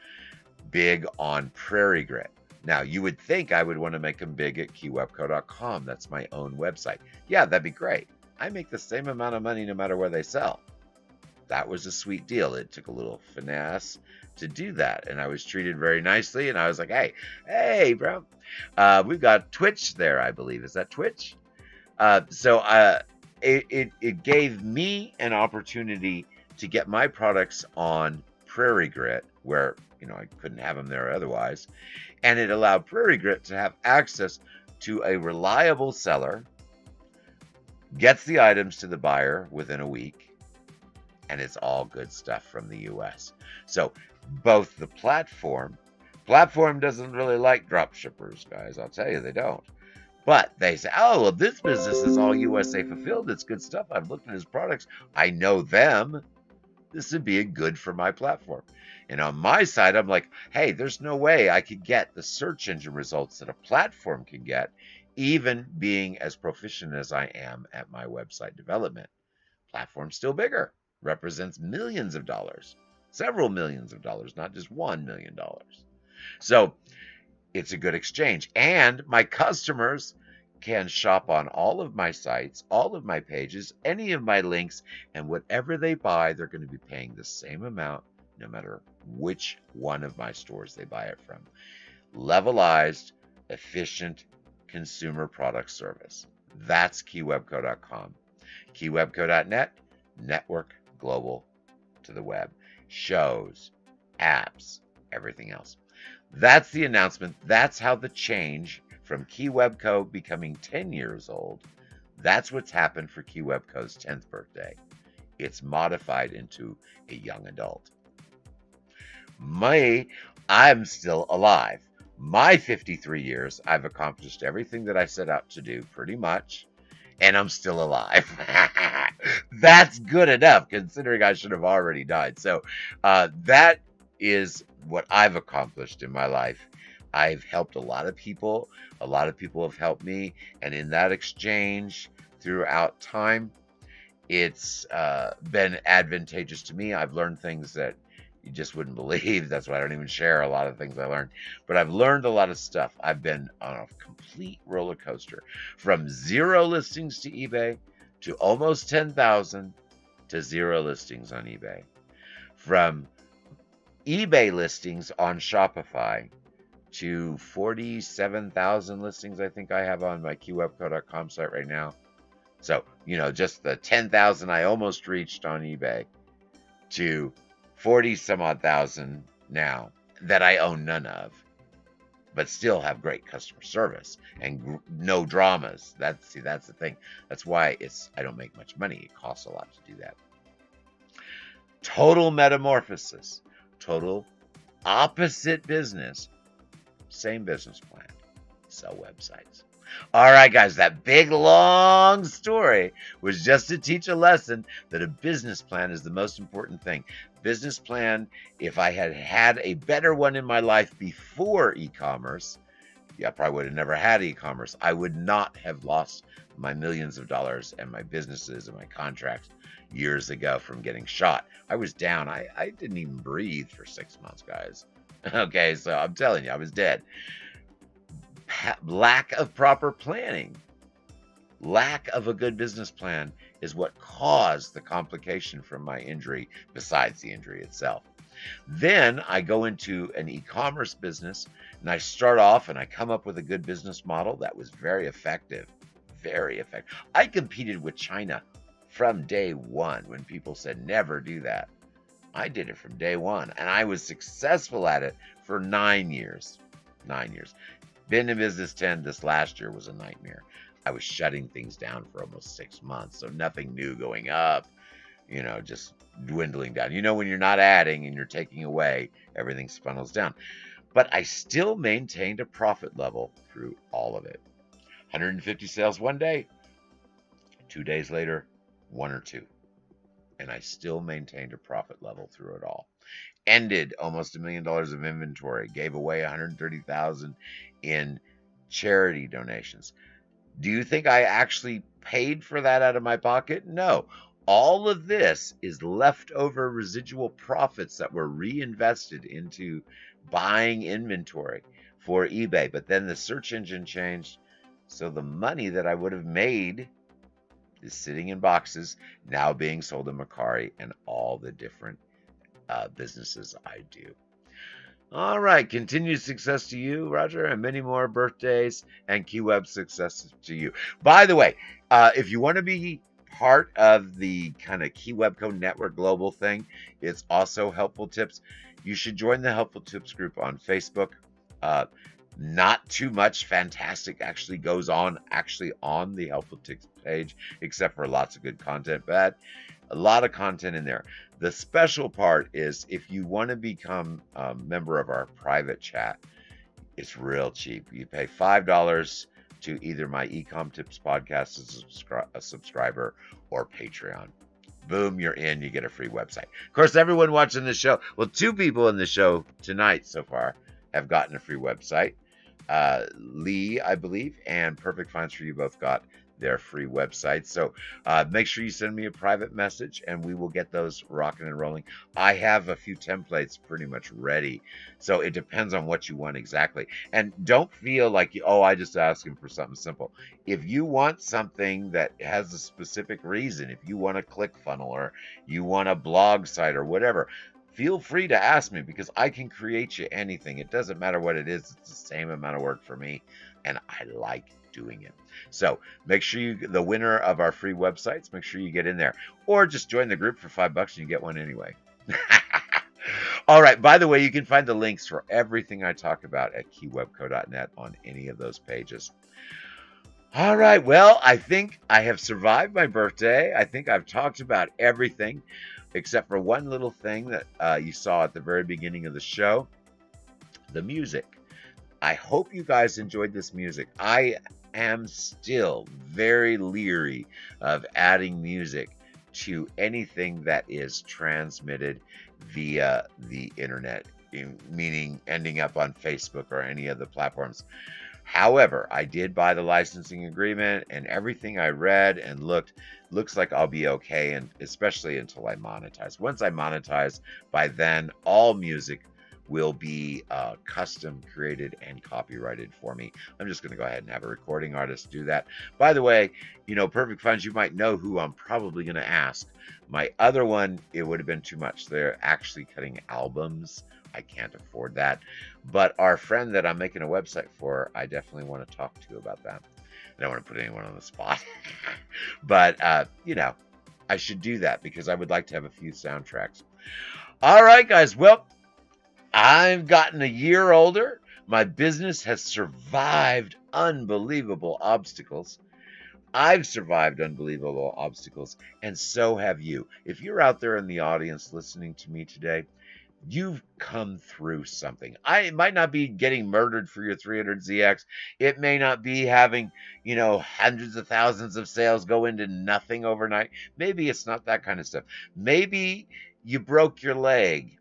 big on Prairie Grit. Now, you would think I would want to make them big at Keywebco.com. That's my own website. Yeah, that'd be great. I make the same amount of money no matter where they sell. That was a sweet deal. It took a little finesse to do that, and I was treated very nicely, and I was like, hey, bro. We've got Twitch there, I believe. Is that Twitch? So it gave me an opportunity to get my products on Prairie Grit, where I couldn't have them there otherwise, and it allowed Prairie Grit to have access to a reliable seller, gets the items to the buyer within a week, and it's all good stuff from the US. So both the platform doesn't really like drop shippers, guys. I'll tell you, they don't. But they say, oh, well, this business is all USA fulfilled. It's good stuff. I've looked at his products. I know them. This would be good for my platform. And on my side, I'm like, hey, there's no way I could get the search engine results that a platform can get, even being as proficient as I am at my website development. Platform's still bigger, represents millions of dollars, several millions of dollars, not just $1 million. So it's a good exchange. And my customers can shop on all of my sites, all of my pages, any of my links, and whatever they buy, they're going to be paying the same amount no matter which one of my stores they buy it from. Levelized, efficient consumer product service. That's keywebco.com. Keywebco.net, network global to the web. Shows, apps, everything else. That's the announcement. That's how the change from Keywebco becoming 10 years old, that's what's happened for Keywebco's 10th birthday. It's modified into a young adult. I'm still alive. My 53 years, I've accomplished everything that I set out to do pretty much, and I'm still alive. That's good enough considering I should have already died. So that is what I've accomplished in my life. I've helped a lot of people. A lot of people have helped me. And in that exchange throughout time, it's been advantageous to me. I've learned things that you just wouldn't believe. That's why I don't even share a lot of things I learned. But I've learned a lot of stuff. I've been on a complete roller coaster from 0 listings to eBay to almost 10,000 to 0 listings on eBay. From eBay listings on Shopify to 47,000 listings I think I have on my keywebco.com site right now. So, just the 10,000 I almost reached on eBay to 40 some odd thousand now that I own none of, but still have great customer service and no dramas. That's the thing. That's why I don't make much money. It costs a lot to do that. Total metamorphosis, total opposite business, same business plan, sell websites. All right, guys, that big, long story was just to teach a lesson that a business plan is the most important thing. Business plan, if I had had a better one in my life before e-commerce, I probably would have never had e-commerce. I would not have lost my millions of dollars and my businesses and my contracts years ago from getting shot. I was down. I didn't even breathe for 6 months, guys. Okay, so I'm telling you, I was dead. Lack of proper planning, lack of a good business plan is what caused the complication from my injury, besides the injury itself. Then I go into an e-commerce business and I start off and I come up with a good business model that was very effective, very effective. I competed with China from day one when people said never do that. I did it from day one and I was successful at it for 9 years. 9 years. Been in business 10. This last year was a nightmare. I was shutting things down for almost 6 months. So nothing new going up, just dwindling down. When you're not adding and you're taking away, everything funnels down. But I still maintained a profit level through all of it. 150 sales one day, 2 days later, 1 or 2. And I still maintained a profit level through it all. Ended almost $1 million of inventory, gave away $130,000 in charity donations. Do you think I actually paid for that out of my pocket? No. All of this is leftover residual profits that were reinvested into buying inventory for eBay. But then the search engine changed, so the money that I would have made is sitting in boxes, now being sold in Mercari and all the different businesses I do. All right, continued success to you, Roger, and many more birthdays and Keyweb success to you. By the way, if you want to be part of the kind of Keywebco Network Global thing, it's also Helpful Tips. You should join the Helpful Tips group on Facebook. Not too much fantastic actually goes on the Helpful Tips page, except for lots of good content, but a lot of content in there. The special part is if you want to become a member of our private chat, it's real cheap. You pay $5 to either my eCom Tips podcast as a subscriber or Patreon. Boom, you're in. You get a free website. Of course, everyone watching the show, well, 2 people in the show tonight so far have gotten a free website. Lee, I believe, and Perfect Finds for You both got their free website. So make sure you send me a private message and we will get those rocking and rolling. I have a few templates pretty much ready. So it depends on what you want exactly. And don't feel like, oh, I just asked him for something simple. If you want something that has a specific reason, if you want a ClickFunnels or you want a blog site or whatever, feel free to ask me because I can create you anything. It doesn't matter what it is. It's the same amount of work for me, and I like doing it. So make sure the winner of our free websites, make sure you get in there, or just join the group for $5 and you get one anyway. All right. By the way, you can find the links for everything I talk about at keywebco.net on any of those pages. All right. Well, I think I have survived my birthday. I think I've talked about everything except for one little thing that you saw at the very beginning of the show, the music. I hope you guys enjoyed this music. I am still very leery of adding music to anything that is transmitted via the internet, meaning ending up on Facebook or any of the platforms. However, I did buy the licensing agreement, and everything I read and looks like I'll be okay, and especially until I monetize. Once I monetize, by then all music will be custom created and copyrighted for me. I'm just going to go ahead and have a recording artist do that. By the way, Perfect Funds, you might know who I'm probably going to ask. My other one, it would have been too much. They're actually cutting albums. I can't afford that. But our friend that I'm making a website for, I definitely want to talk to about that. I don't want to put anyone on the spot. But, I should do that because I would like to have a few soundtracks. All right, guys. Well, I've gotten a year older. My business has survived unbelievable obstacles. I've survived unbelievable obstacles, and so have you. If you're out there in the audience listening to me today, you've come through something. It might not be getting murdered for your 300ZX. It may not be having, hundreds of thousands of sales go into nothing overnight. Maybe it's not that kind of stuff. Maybe you broke your leg.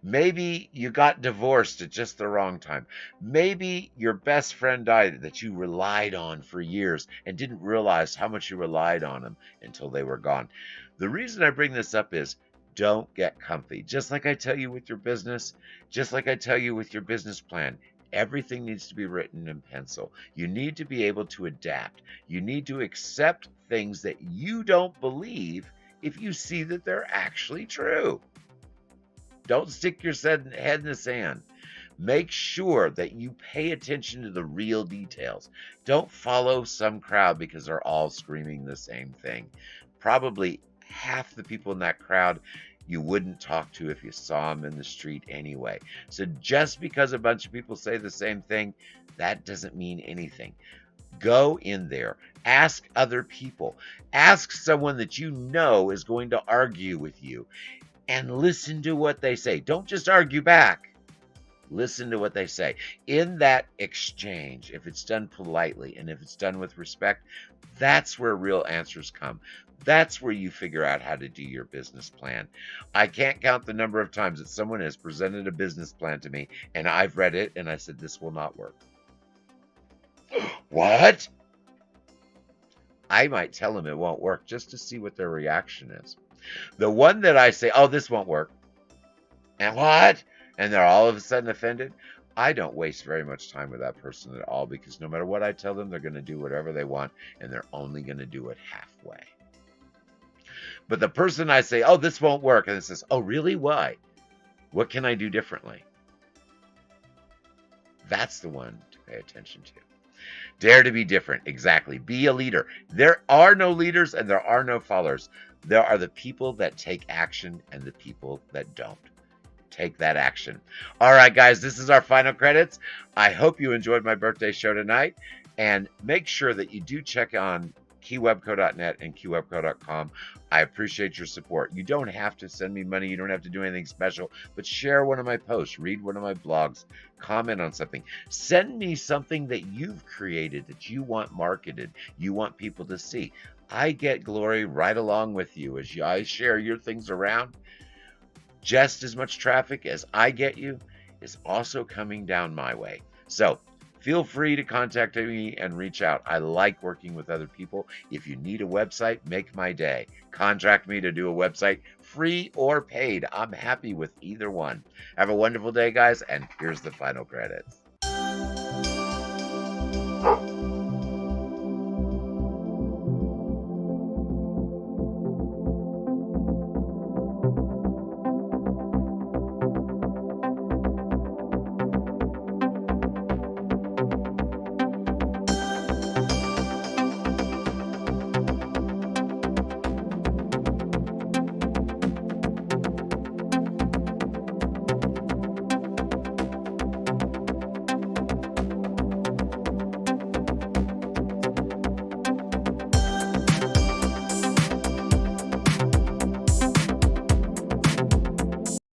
Maybe you got divorced at just the wrong time. Maybe your best friend died that you relied on for years and didn't realize how much you relied on them until they were gone. The reason I bring this up is don't get comfy. Just like I tell you with your business, just like I tell you with your business plan, everything needs to be written in pencil. You need to be able to adapt. You need to accept things that you don't believe if you see that they're actually true. Don't stick your head in the sand. Make sure that you pay attention to the real details. Don't follow some crowd because they're all screaming the same thing. Probably half the people in that crowd you wouldn't talk to if you saw them in the street anyway. So just because a bunch of people say the same thing, that doesn't mean anything. Go in there. Ask other people. Ask someone that you know is going to argue with you. And listen to what they say. Don't just argue back. Listen to what they say. In that exchange, if it's done politely and if it's done with respect, that's where real answers come. That's where you figure out how to do your business plan. I can't count the number of times that someone has presented a business plan to me and I've read it and I said, this will not work. What? I might tell them it won't work just to see what their reaction is. The one that I say, oh, this won't work. And what? And they're all of a sudden offended. I don't waste very much time with that person at all because no matter what I tell them, they're going to do whatever they want and they're only going to do it halfway. But the person I say, oh, this won't work. And it says, oh, really? Why? What can I do differently? That's the one to pay attention to. Dare to be different. Exactly. Be a leader. There are no leaders and there are no followers. There are the people that take action and the people that don't. Take that action. All right, guys, this is our final credits. I hope you enjoyed my birthday show tonight. And make sure that you do check on keywebco.net and keywebco.com. I appreciate your support. You don't have to send me money. You don't have to do anything special, but share one of my posts, read one of my blogs, comment on something. Send me something that you've created that you want marketed, you want people to see. I get glory right along with you as I share your things around. Just as much traffic as I get you is also coming down my way. So feel free to contact me and reach out. I like working with other people. If you need a website, make my day. Contract me to do a website, free or paid. I'm happy with either one. Have a wonderful day, guys, and here's the final credits.